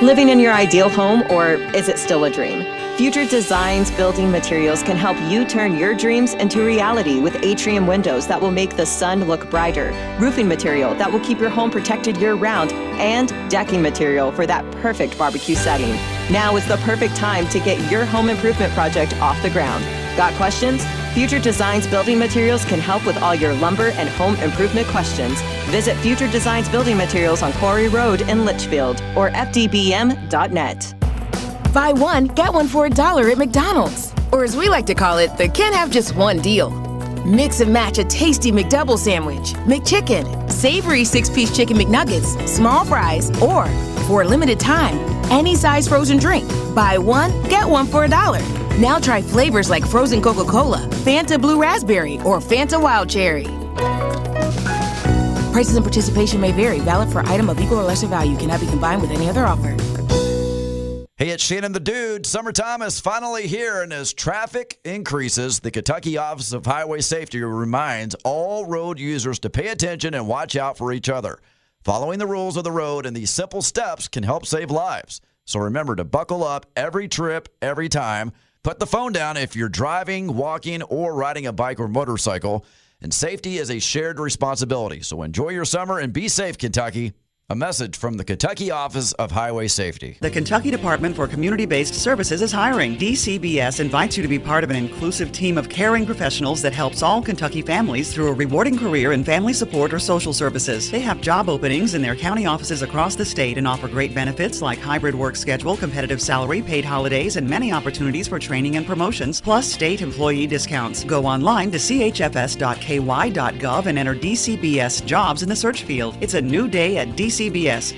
Living in your ideal home, or is it still a dream? Future Designs Building Materials can help you turn your dreams into reality with atrium windows that will make the sun look brighter, roofing material that will keep your home protected year-round, and decking material for that perfect barbecue setting. Now is the perfect time to get your home improvement project off the ground. Got questions? Future Designs Building Materials can help with all your lumber and home improvement questions. Visit Future Designs Building Materials on Quarry Road in Litchfield or fdbm.net. Buy one, get one for $1 at McDonald's. Or as we like to call it, the can't have just one deal. Mix and match a tasty McDouble sandwich, McChicken, savory 6-piece chicken McNuggets, small fries, or, for a limited time, any size frozen drink. Buy one, get one for $1. Now try flavors like frozen Coca-Cola, Fanta Blue Raspberry, or Fanta Wild Cherry. Prices and participation may vary. Valid for item of equal or lesser value. Cannot be combined with any other offer. Hey, it's Shannon the Dude. Summertime is finally here, and as traffic increases, the Kentucky Office of Highway Safety reminds all road users to pay attention and watch out for each other. Following the rules of the road and these simple steps can help save lives. So remember to buckle up every trip, every time. Put the phone down if you're driving, walking, or riding a bike or motorcycle. And safety is a shared responsibility. So enjoy your summer and be safe, Kentucky. A message from the Kentucky Office of Highway Safety. The Kentucky Department for Community-Based Services is hiring. DCBS invites you to be part of an inclusive team of caring professionals that helps all Kentucky families through a rewarding career in family support or social services. They have job openings in their county offices across the state and offer great benefits like hybrid work schedule, competitive salary, paid holidays, and many opportunities for training and promotions, plus state employee discounts. Go online to chfs.ky.gov and enter DCBS jobs in the search field. It's a new day at DCBS.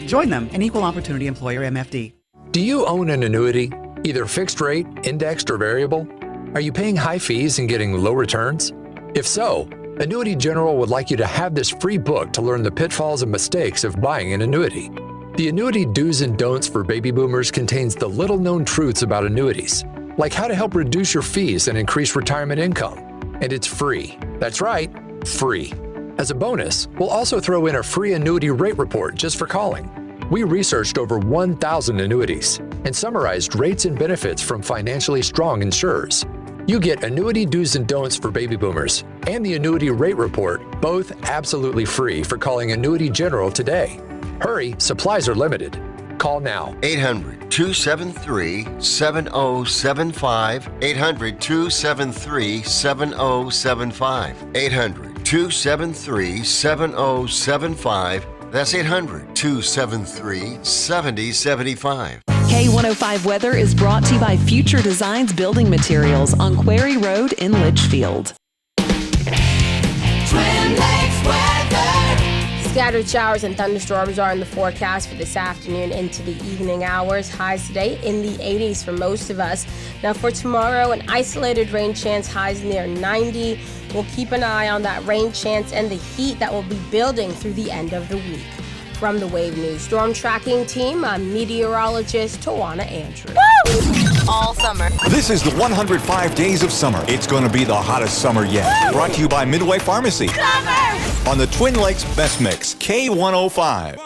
Join them, an equal opportunity employer, MFD. Do you own an annuity? Either fixed rate, indexed, or variable? Are you paying high fees and getting low returns? If so, Annuity General would like you to have this free book to learn the pitfalls and mistakes of buying an annuity. The Annuity Do's and Don'ts for Baby Boomers contains the little-known truths about annuities, like how to help reduce your fees and increase retirement income. And it's free. That's right, free. As a bonus, we'll also throw in a free annuity rate report just for calling. We researched over 1,000 annuities and summarized rates and benefits from financially strong insurers. You get Annuity Do's and Don'ts for Baby Boomers and the Annuity Rate Report, both absolutely free for calling Annuity General today. Hurry, supplies are limited. Call now. 800-273-7075. 800-273-7075. 800-273-7075. That's 800-273-7075. K105 Weather is brought to you by Future Designs Building Materials on Quarry Road in Litchfield. Scattered showers and thunderstorms are in the forecast for this afternoon into the evening hours. Highs today in the 80s for most of us. Now for tomorrow, an isolated rain chance, highs near 90. We'll keep an eye on that rain chance and the heat that will be building through the end of the week. From the Wave News Storm Tracking Team, I'm meteorologist Tawana Andrews. All summer. This is the 105 Days of Summer. It's going to be the hottest summer yet. Brought to you by Midway Pharmacy. Summer! On the Twin Lakes Best Mix, K105.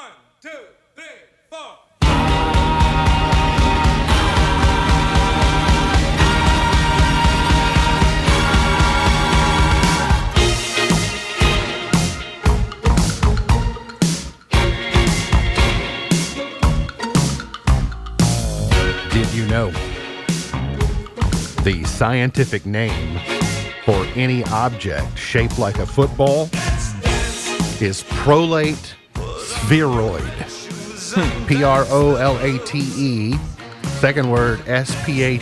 Did you know the scientific name for any object shaped like a football is prolate spheroid? Prolate. Second word, spheroid.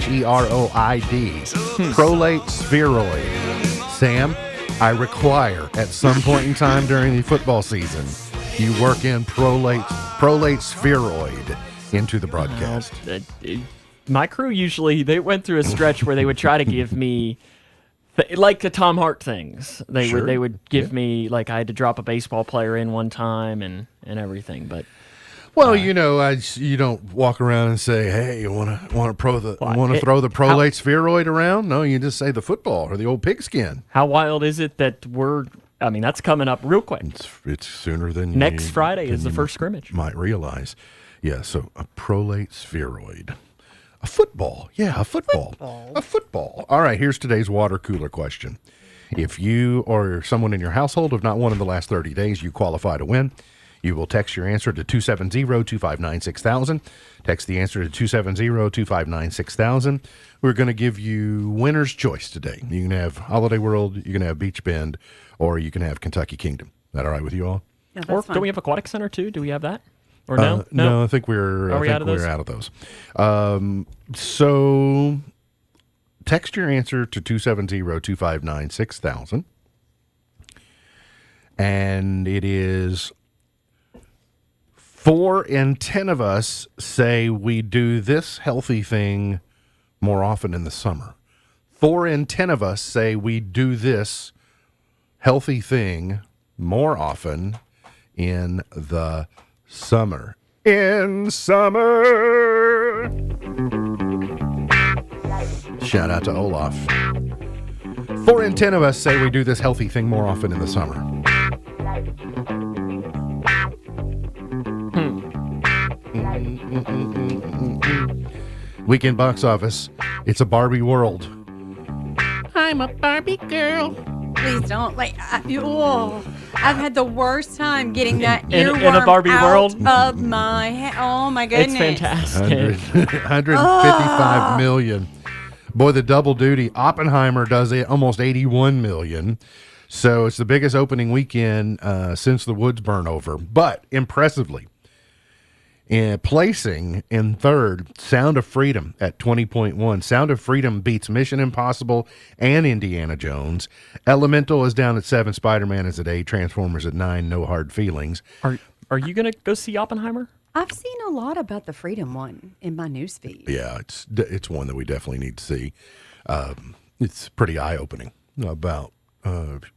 Prolate spheroid. Sam, I require at some point in time during the football season, you work in prolate spheroid into the broadcast. My crew usually, they went through a stretch where they would try to give me like the Tom Hart things. They would give me, like, I had to drop a baseball player in one time and everything. But well, you don't walk around and say, "Hey, you want to throw the prolate spheroid around?" No, you just say the football or the old pigskin. How wild is it that that's coming up real quick. It's sooner than next Friday is the first scrimmage. Might realize. Yeah, so a prolate spheroid. A football. Yeah, a football. A football. All right, here's today's water cooler question. If you or someone in your household have not won in the last 30 days, you qualify to win. You will text your answer to 270-259-6000. Text the answer to 270-259-6000. We're going to give you winner's choice today. You can have Holiday World, you can have Beach Bend, or you can have Kentucky Kingdom. Is that all right with you all? Yeah, that's or fine. Do we have Aquatic Center too? Do we have that? Or no? No, I think we're out of those. So text your answer to 270-259-6000. And it is 4 in 10 of us say we do this healthy thing more often in the summer. 4 in 10 of us say we do this healthy thing more often in the summer. In summer. Shout out to Olaf. 4 in 10 of us say we do this healthy thing more often in the summer. Weekend box office. It's a Barbie world. I'm a Barbie girl. Please don't. I've had the worst time getting that earworm in a Barbie out world of my head. Oh my goodness. It's fantastic. 155 million. Boy, the double duty. Oppenheimer does almost 81 million. So it's the biggest opening weekend since the woods burn over. But impressively, placing in third, Sound of Freedom at 20.1. Sound of Freedom beats Mission Impossible and Indiana Jones. Elemental is down at 7. Spider-Man is at 8. Transformers at 9. No Hard Feelings. Are you going to go see Oppenheimer? I've seen a lot about the Freedom one in my newsfeed. Yeah, it's one that we definitely need to see. It's pretty eye-opening about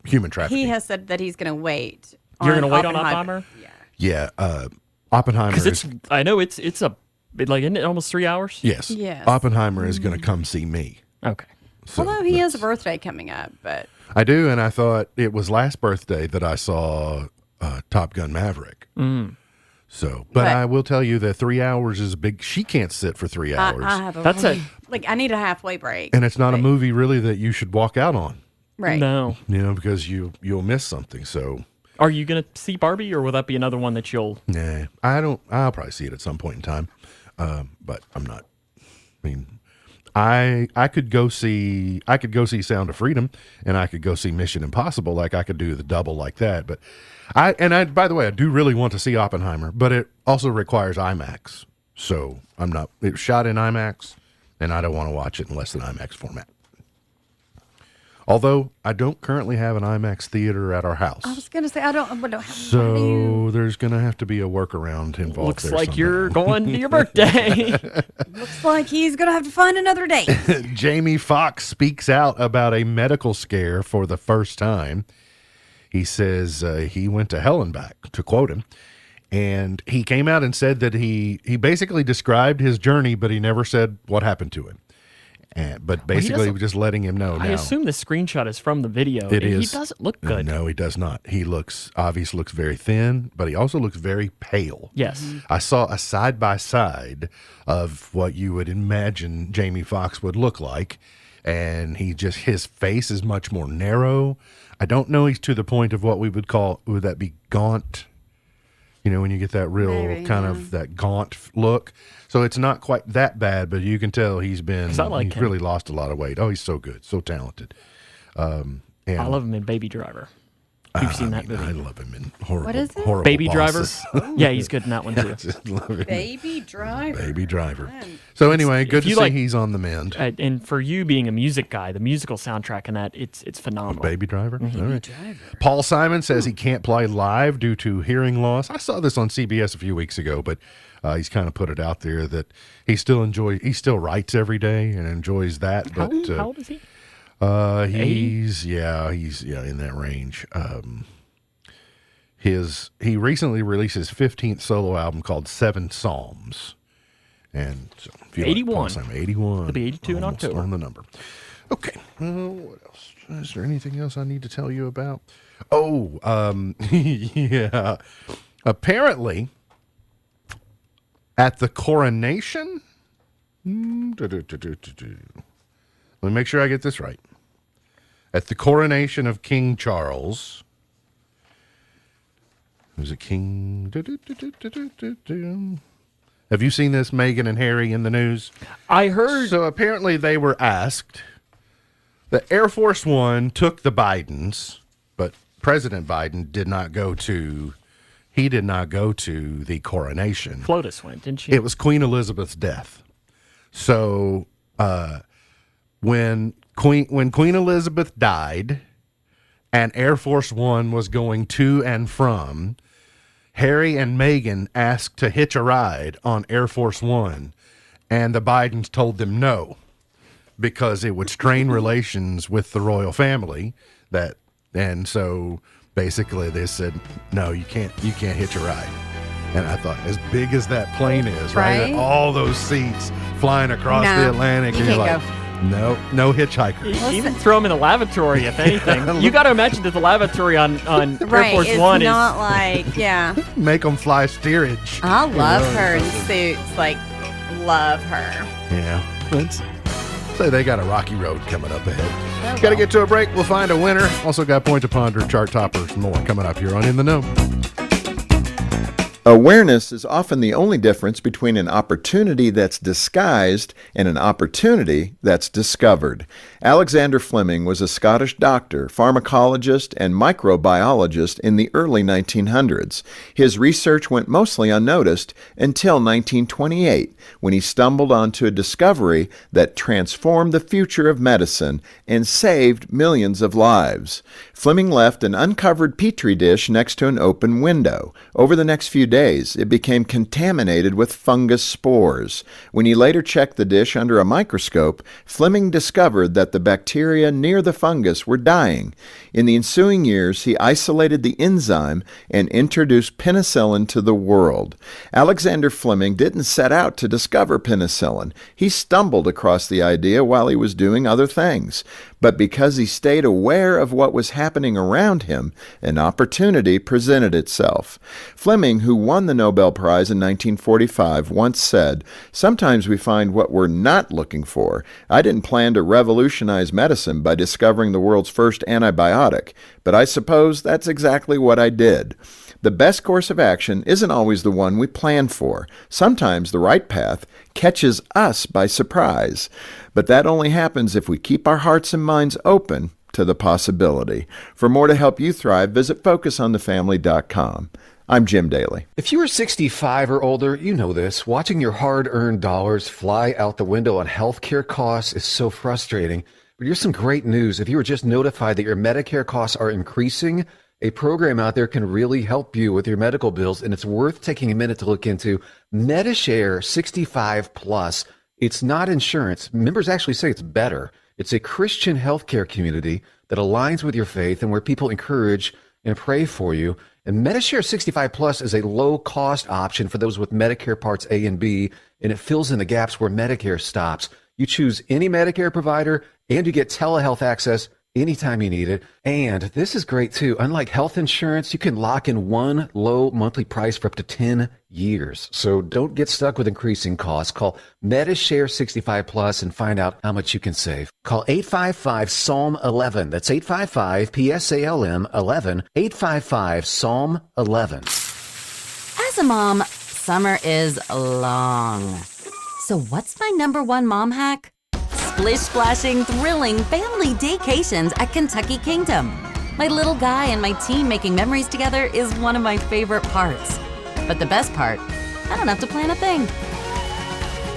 human trafficking. He has said that he's going to wait. You're going to wait on Oppenheimer? Yeah, Oppenheimer. Because I know it's like, isn't it almost 3 hours? Yes. Yes. Oppenheimer is going to come see me. Okay. So although he has a birthday coming up, but I do, and I thought it was last birthday that I saw Top Gun Maverick. So, but I will tell you that 3 hours is big. She can't sit for 3 hours. I have I need a halfway break. And it's not a movie really that you should walk out on. Right. No. Because you'll miss something. So, are you going to see Barbie, or will that be another one that you'll? Nah, I don't. I'll probably see it at some point in time, but I'm not. I mean, I could go see Sound of Freedom, and I could go see Mission Impossible. Like I could do the double like that. But I by the way, I do really want to see Oppenheimer, but it also requires IMAX. So I'm not. It was shot in IMAX, and I don't want to watch it in less than IMAX format. Although I don't currently have an IMAX theater at our house. I was going to say, I don't have. So there's going to have to be a workaround involved. Looks there like somehow. you're going to your birthday. Looks like he's going to have to find another date. Jamie Foxx speaks out about a medical scare for the first time. He says he went to hell and back, to quote him. And he came out and said that he basically described his journey, but he never said what happened to him. But basically, just letting him know. I assume the screenshot is from the video. It is. He doesn't look good. No, he does not. He obviously looks very thin, but he also looks very pale. Yes. I saw a side-by-side of what you would imagine Jamie Foxx would look like, and his face is much more narrow. I don't know he's to the point of what we would call, would that be gaunt? You know, when you get that real of that gaunt look. So it's not quite that bad, but you can tell he's really lost a lot of weight. Oh, he's so good, so talented. And I love him in Baby Driver. You've seen that movie. I love him in horrible. What is it? Horrible Baby Bosses. Driver. Yeah, he's good in that one too. I just love him. Baby Driver. Baby Driver. So anyway, good to see he's on the mend. And for you being a music guy, the musical soundtrack in that, it's phenomenal. Baby Driver. Mm-hmm. All right. Paul Simon says he can't play live due to hearing loss. I saw this on CBS a few weeks ago, but he's kind of put it out there that he still writes every day and enjoys that. How But old is he? He's in that range. He recently released his 15th solo album called Seven Psalms, and so if you like 81. Paul Simon, 81. He'll be 82 in almost October. on the number. Okay, what else? Is there anything else I need to tell you about? Oh, yeah. Apparently, at the coronation. Let me make sure I get this right. At the coronation of King Charles. Who's it, King? Have you seen this, Meghan and Harry, in the news? I heard. So apparently they were asked. The Air Force One took the Bidens, but President Biden did not go to. He did not go to the coronation. Flotus went, didn't she? It was Queen Elizabeth's death. So when Queen Elizabeth died, and Air Force One was going to and from, Harry and Meghan asked to hitch a ride on Air Force One, and the Bidens told them no, because it would strain relations with the royal family. And so basically they said, no, you can't hitch a ride. And I thought, as big as that plane is, right? All those seats flying across the Atlantic, and you're like, no hitchhikers. Even throw them in the lavatory, if anything. You got to imagine that the lavatory on Air Force One is not like, make them fly steerage. I love her in suits, love her. Yeah, let's say they got a rocky road coming up ahead. Got to get to a break. We'll find a winner. Also got Point to Ponder, chart toppers, and more coming up here on In the Know. Awareness is often the only difference between an opportunity that's disguised and an opportunity that's discovered. Alexander Fleming was a Scottish doctor, pharmacologist, and microbiologist in the early 1900s. His research went mostly unnoticed until 1928, when he stumbled onto a discovery that transformed the future of medicine and saved millions of lives. Fleming left an uncovered petri dish next to an open window. Over the next few days, days, it became contaminated with fungus spores. When he later checked the dish under a microscope, Fleming discovered that the bacteria near the fungus were dying. In the ensuing years, he isolated the enzyme and introduced penicillin to the world. Alexander Fleming didn't set out to discover penicillin. He stumbled across the idea while he was doing other things. But because he stayed aware of what was happening around him, an opportunity presented itself. Fleming, who won the Nobel Prize in 1945, once said, "Sometimes we find what we're not looking for. I didn't plan to revolutionize medicine by discovering the world's first antibiotic, but I suppose that's exactly what I did." The best course of action isn't always the one we plan for. Sometimes the right path catches us by surprise. But that only happens if we keep our hearts and minds open to the possibility. For more to help you thrive, visit FocusOnTheFamily.com. I'm Jim Daly. If you are 65 or older, you know this. Watching your hard-earned dollars fly out the window on healthcare costs is so frustrating. But here's some great news. If you were just notified that your Medicare costs are increasing, a program out there can really help you with your medical bills, and it's worth taking a minute to look into. Medishare 65 Plus. It's not insurance. Members actually say it's better. It's a Christian healthcare community that aligns with your faith and where people encourage and pray for you. And Medishare 65 Plus is a low-cost option for those with Medicare Parts A and B, and it fills in the gaps where Medicare stops. You choose any Medicare provider, and you get telehealth access anytime you need it. And this is great too. Unlike health insurance, you can lock in one low monthly price for up to 10 years. So don't get stuck with increasing costs. Call Medishare 65 Plus and find out how much you can save. Call 855-PSALM-11. That's 855-PSALM 11. 855-PSALM-11. As a mom, summer is long. So what's my number one mom hack? Splish splashing, thrilling family daycations at Kentucky Kingdom. My little guy and my team making memories together is one of my favorite parts. But the best part, I don't have to plan a thing.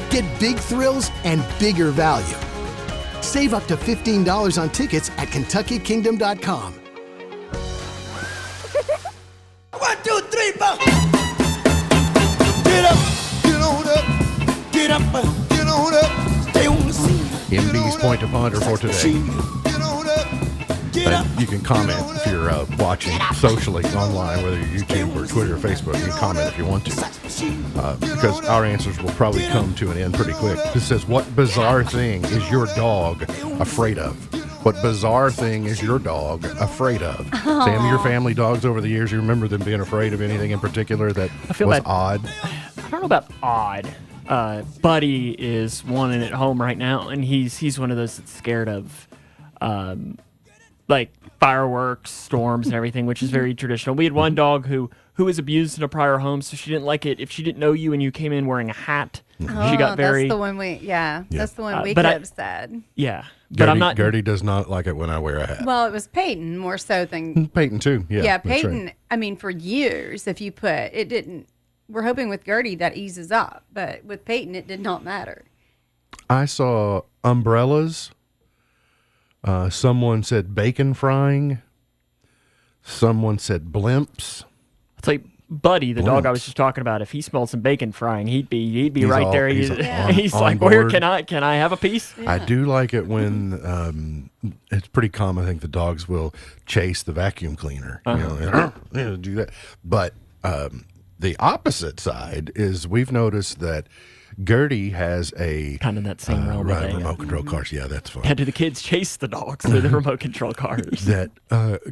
Get big thrills and bigger value. Save up to $15 on tickets at KentuckyKingdom.com. 1, 2, 3, 4. Get up, get on up, get up, get on up, stay on the scene. MB's Point to Ponder for today. And you can comment if you're watching socially online, whether you're YouTube or Twitter or Facebook. You can comment if you want to, because our answers will probably come to an end pretty quick. This says, what bizarre thing is your dog afraid of? What bizarre thing is your dog afraid of? Aww. Sam, your family dogs over the years, you remember them being afraid of anything in particular that was odd? I don't know about odd. Buddy is one at home right now, and he's one of those that's scared of, like fireworks, storms, and everything, which is very traditional. We had one dog who was abused in a prior home, so she didn't like it if she didn't know you and you came in wearing a hat. She got very. That's the one that's the one we but could I- have said. Yeah, but I'm not. Gertie does not like it when I wear a hat. Well, it was Peyton more so than Peyton too. Yeah, that's Peyton. right. I mean, for years, if you put it didn't. We're hoping with Gertie that eases up, but with Peyton, it did not matter. I saw umbrellas. Someone said bacon frying. Someone said blimps. It's like Buddy, the dog I Blimps. was just talking about. If he smelled some bacon frying, he'd be He's right all- there. he's He's, on like, where board. can I have a piece? I do like it when it's pretty common. I think the dogs will chase the vacuum cleaner. You know, and, do that. But the opposite side is we've noticed that Gertie has a kind of that same realm. right, remote control cars. Yeah, that's fun. Yeah, do the kids chase the dogs through the remote control cars? That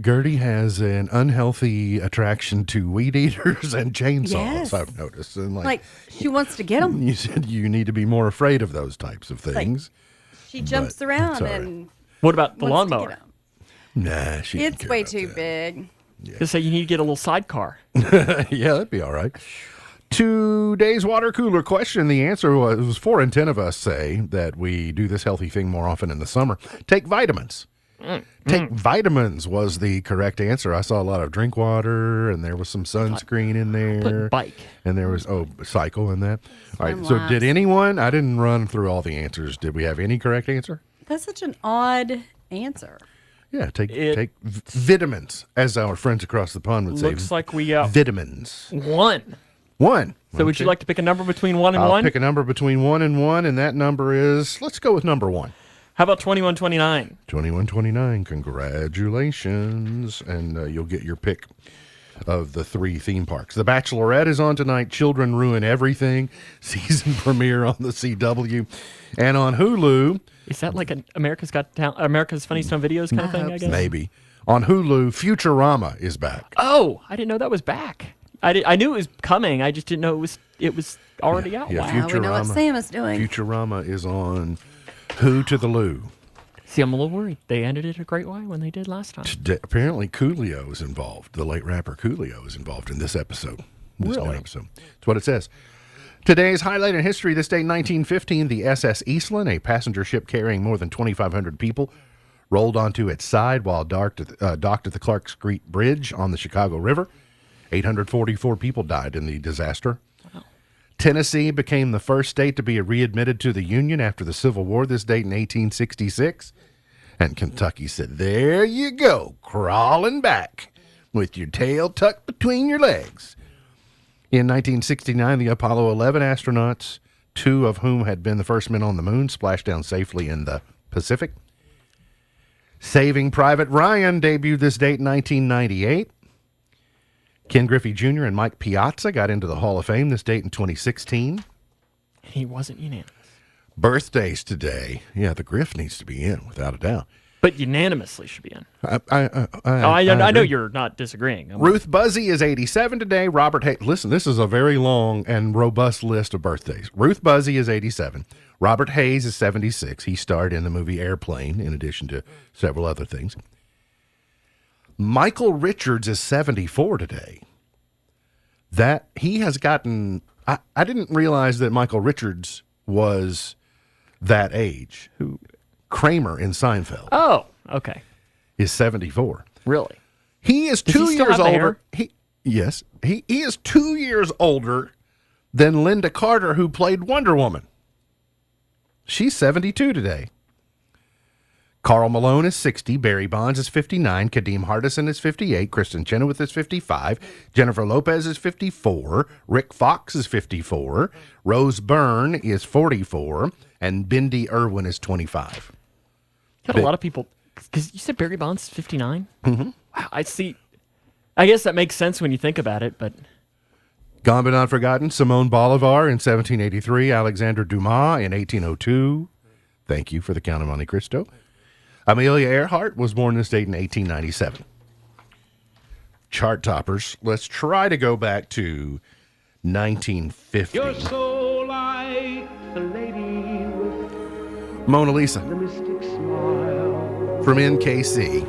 Gertie has an unhealthy attraction to weed eaters and chainsaws. Yes. I've noticed, and Like she wants to get them. you said, you need to be more afraid of those types of things. She jumps But around it's all right. and. What about the wants to lawnmower? get 'em. Nah, she. didn't It's care way about too big. Just say you need to get a little sidecar. Yeah, that'd be all right. Today's water cooler question. The answer was 4 in 10 of us say that we do this healthy thing more often in the summer. Take vitamins. Take vitamins was the correct answer. I saw a lot of drink water, and there was some sunscreen in there. Put bike. And there was, cycle in that. All right, Time so lapse. did anyone, I didn't run through all the answers. Did we have any correct answer? That's such an odd answer. Yeah, take vitamins, as our friends across the pond would say. Looks like we got vitamins. one 1. So would you like to pick a number between 1 and I'll 1? pick a number between 1 and 1, and that number is, let's go with number 1. How about 2129? 2129, congratulations. And you'll get your pick of the 3 theme parks. The Bachelorette is on tonight. Children Ruin Everything, season premiere on the CW. And on Hulu... Is that like an America's Funniest Home Videos kind of thing, I guess? Maybe. On Hulu, Futurama is back. Oh, I didn't know that was back. I knew it was coming. I just didn't know it was already out. Yeah, Wow, we know what Sam is doing. Futurama is on Who to the Loo. See, I'm a little worried. They ended it a great way when they did last time. Today, apparently, Coolio is involved. The late rapper Coolio is involved in this episode. This new Really? episode. That's what it says. Today's highlight in history, this day, 1915, the SS Eastland, a passenger ship carrying more than 2,500 people, rolled onto its side while docked at the Clark Street Bridge on the Chicago River. 844 people died in the disaster. Wow. Tennessee became the first state to be readmitted to the Union after the Civil War, this date in 1866. And Kentucky said, there you go, crawling back with your tail tucked between your legs. In 1969, the Apollo 11 astronauts, 2 of whom had been the first men on the moon, splashed down safely in the Pacific. Saving Private Ryan debuted this date in 1998. Ken Griffey Jr. and Mike Piazza got into the Hall of Fame this date in 2016. He wasn't unanimous. Birthdays today. Yeah, the Griff needs to be in, without a doubt. But unanimously should be in. I know agree. you're not disagreeing. Ruth Buzzy is 87 today. Robert Hayes. Listen, this is a very long and robust list of birthdays. Ruth Buzzy is 87. Robert Hayes is 76. He starred in the movie Airplane, in addition to several other things. Michael Richards is 74 today. That he has gotten. I didn't realize that Michael Richards was that age. Who? Kramer in Seinfeld. Oh, okay. Is 74. Really? He is Does 2 he still years have the older. hair? He is 2 years older than Linda Carter, who played Wonder Woman. She's 72 today. Carl Malone is 60. Barry Bonds is 59. Kadeem Hardison is 58. Kristen Chenoweth is 55. Jennifer Lopez is 54. Rick Fox is 54. Rose Byrne is 44. And Bindi Irwin is 25. Got a lot of people. Because you said Barry Bonds is 59? Mm-hmm. Wow, I see. I guess that makes sense when you think about it, but... Gone but not forgotten, Simone Bolivar in 1783. Alexander Dumas in 1802. Thank you for the Count of Monte Cristo. Amelia Earhart was born this date in 1897. Chart toppers. Let's try to go back to 1950. You're so like the lady with Mona Lisa the mystic smile. from NKC.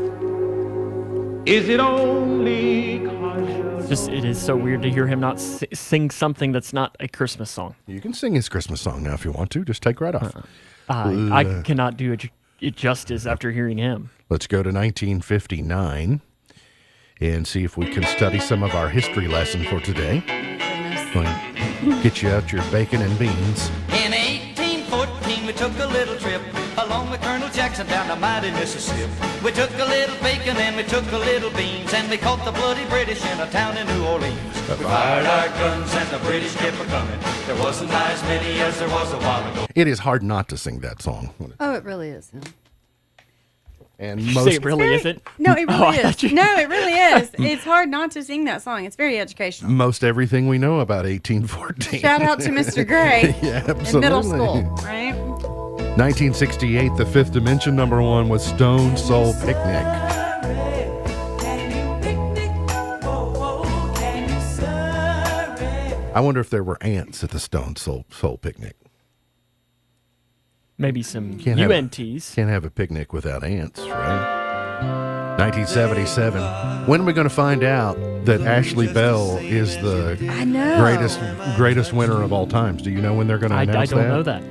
Is it only 'cause you're It is so weird to hear him not sing something that's not a Christmas song. You can sing his Christmas song now if you want to. Just take right off. I cannot do it justice after hearing him. Let's go to 1959 and see if we can study some of our history lesson for today. Get you out your bacon and beans. In 1814, we took a little trip along with Colonel Jackson down the mighty Mississippi. We took a little bacon and we took a little beans, and we caught the bloody British in a town in New Orleans. We fired our guns and the British kept a-coming. There wasn't as many as there was a while ago. It is hard not to sing that song. Oh, it really is. And Did you most say it really isn't? No, it Oh, I really thought is. No, it really is. It's hard not to sing that song. It's very educational. most everything we know about 1814. Shout out to Mr. Gray Yeah, in middle absolutely. school, right? 1968, The Fifth Dimension #1 was Stone Soul Picnic. I wonder if there were ants at the Stone Soul Picnic. Maybe some Can't have UNTs. Can't have a picnic without ants, right? 1977. When are we going to find out that Ashley Bell is the greatest winner of all times? Do you know when they're going to announce I don't know that.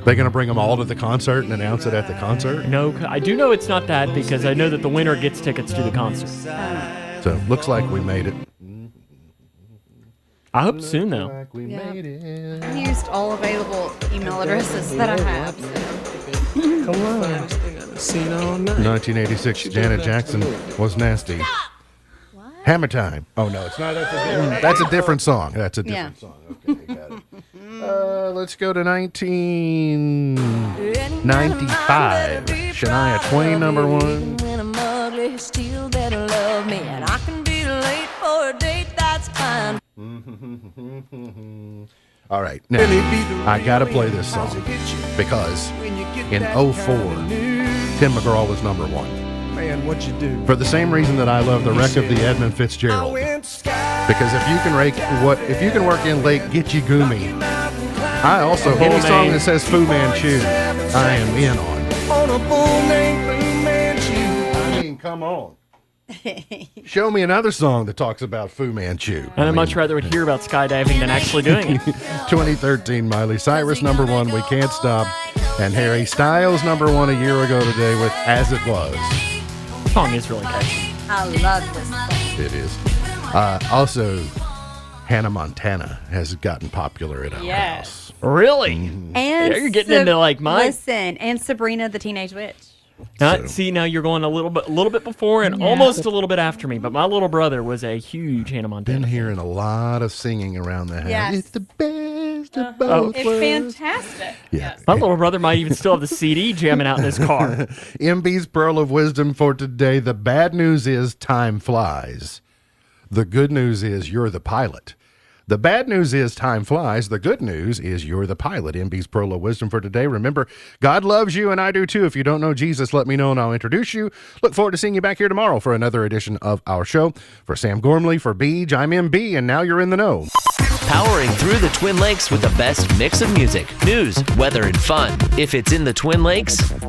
They're going to bring them all to the concert and announce it at the concert? No, I do know it's not that because I know that the winner gets tickets to the concert. So looks like we made it. I hope soon, though. Yeah. I used all available email addresses that I have. Come on. Seen all night. 1986, Janet Jackson was nasty. Hammer Time. Oh, no, it's not. That's a different song. That's a different song. Okay, got it. Let's go to 1995. Shania Twain, number one. When I'm ugly, still better love me. And I can be late for a date, that's fine. All right, now, I got to play this song because in 04, Tim McGraw was number one. Man, what you do? For the same reason that I love the wreck of the Edmund Fitzgerald. Because if you can work in Lake Gitche Gumi, I also any song that says Fu Manchu, I am in on. On a bull named Fu Manchu. I mean, come on. Show me another song that talks about Fu Manchu. And I'd much rather would hear about skydiving than actually doing it. 2013, Miley Cyrus, number one, We Can't Stop. And Harry Styles, number one a year ago today with As It Was. The song is really catchy. I love this song. It is. Also, Hannah Montana has gotten popular at our house. Really? Mm-hmm. And you're getting into like mine. Listen, and Sabrina the Teenage Witch. See, now you're going a little bit before and almost a little bit after me. But my little brother was a huge Hannah Montana. Been hearing a lot of singing around the house. Yes. It's the best of both It's worlds. fantastic. Yeah. My little brother might even still have the CD jamming out in his car. MB's Pearl of Wisdom for today. The bad news is time flies. The good news is you're the pilot. The bad news is time flies. The good news is you're the pilot. MB's Pearl of Wisdom for today. Remember, God loves you, and I do too. If you don't know Jesus, let me know, and I'll introduce you. Look forward to seeing you back here tomorrow for another edition of our show. For Sam Gormley, for Beej, I'm MB, and now you're in the know. Powering through the Twin Lakes with the best mix of music, news, weather, and fun. If it's in the Twin Lakes,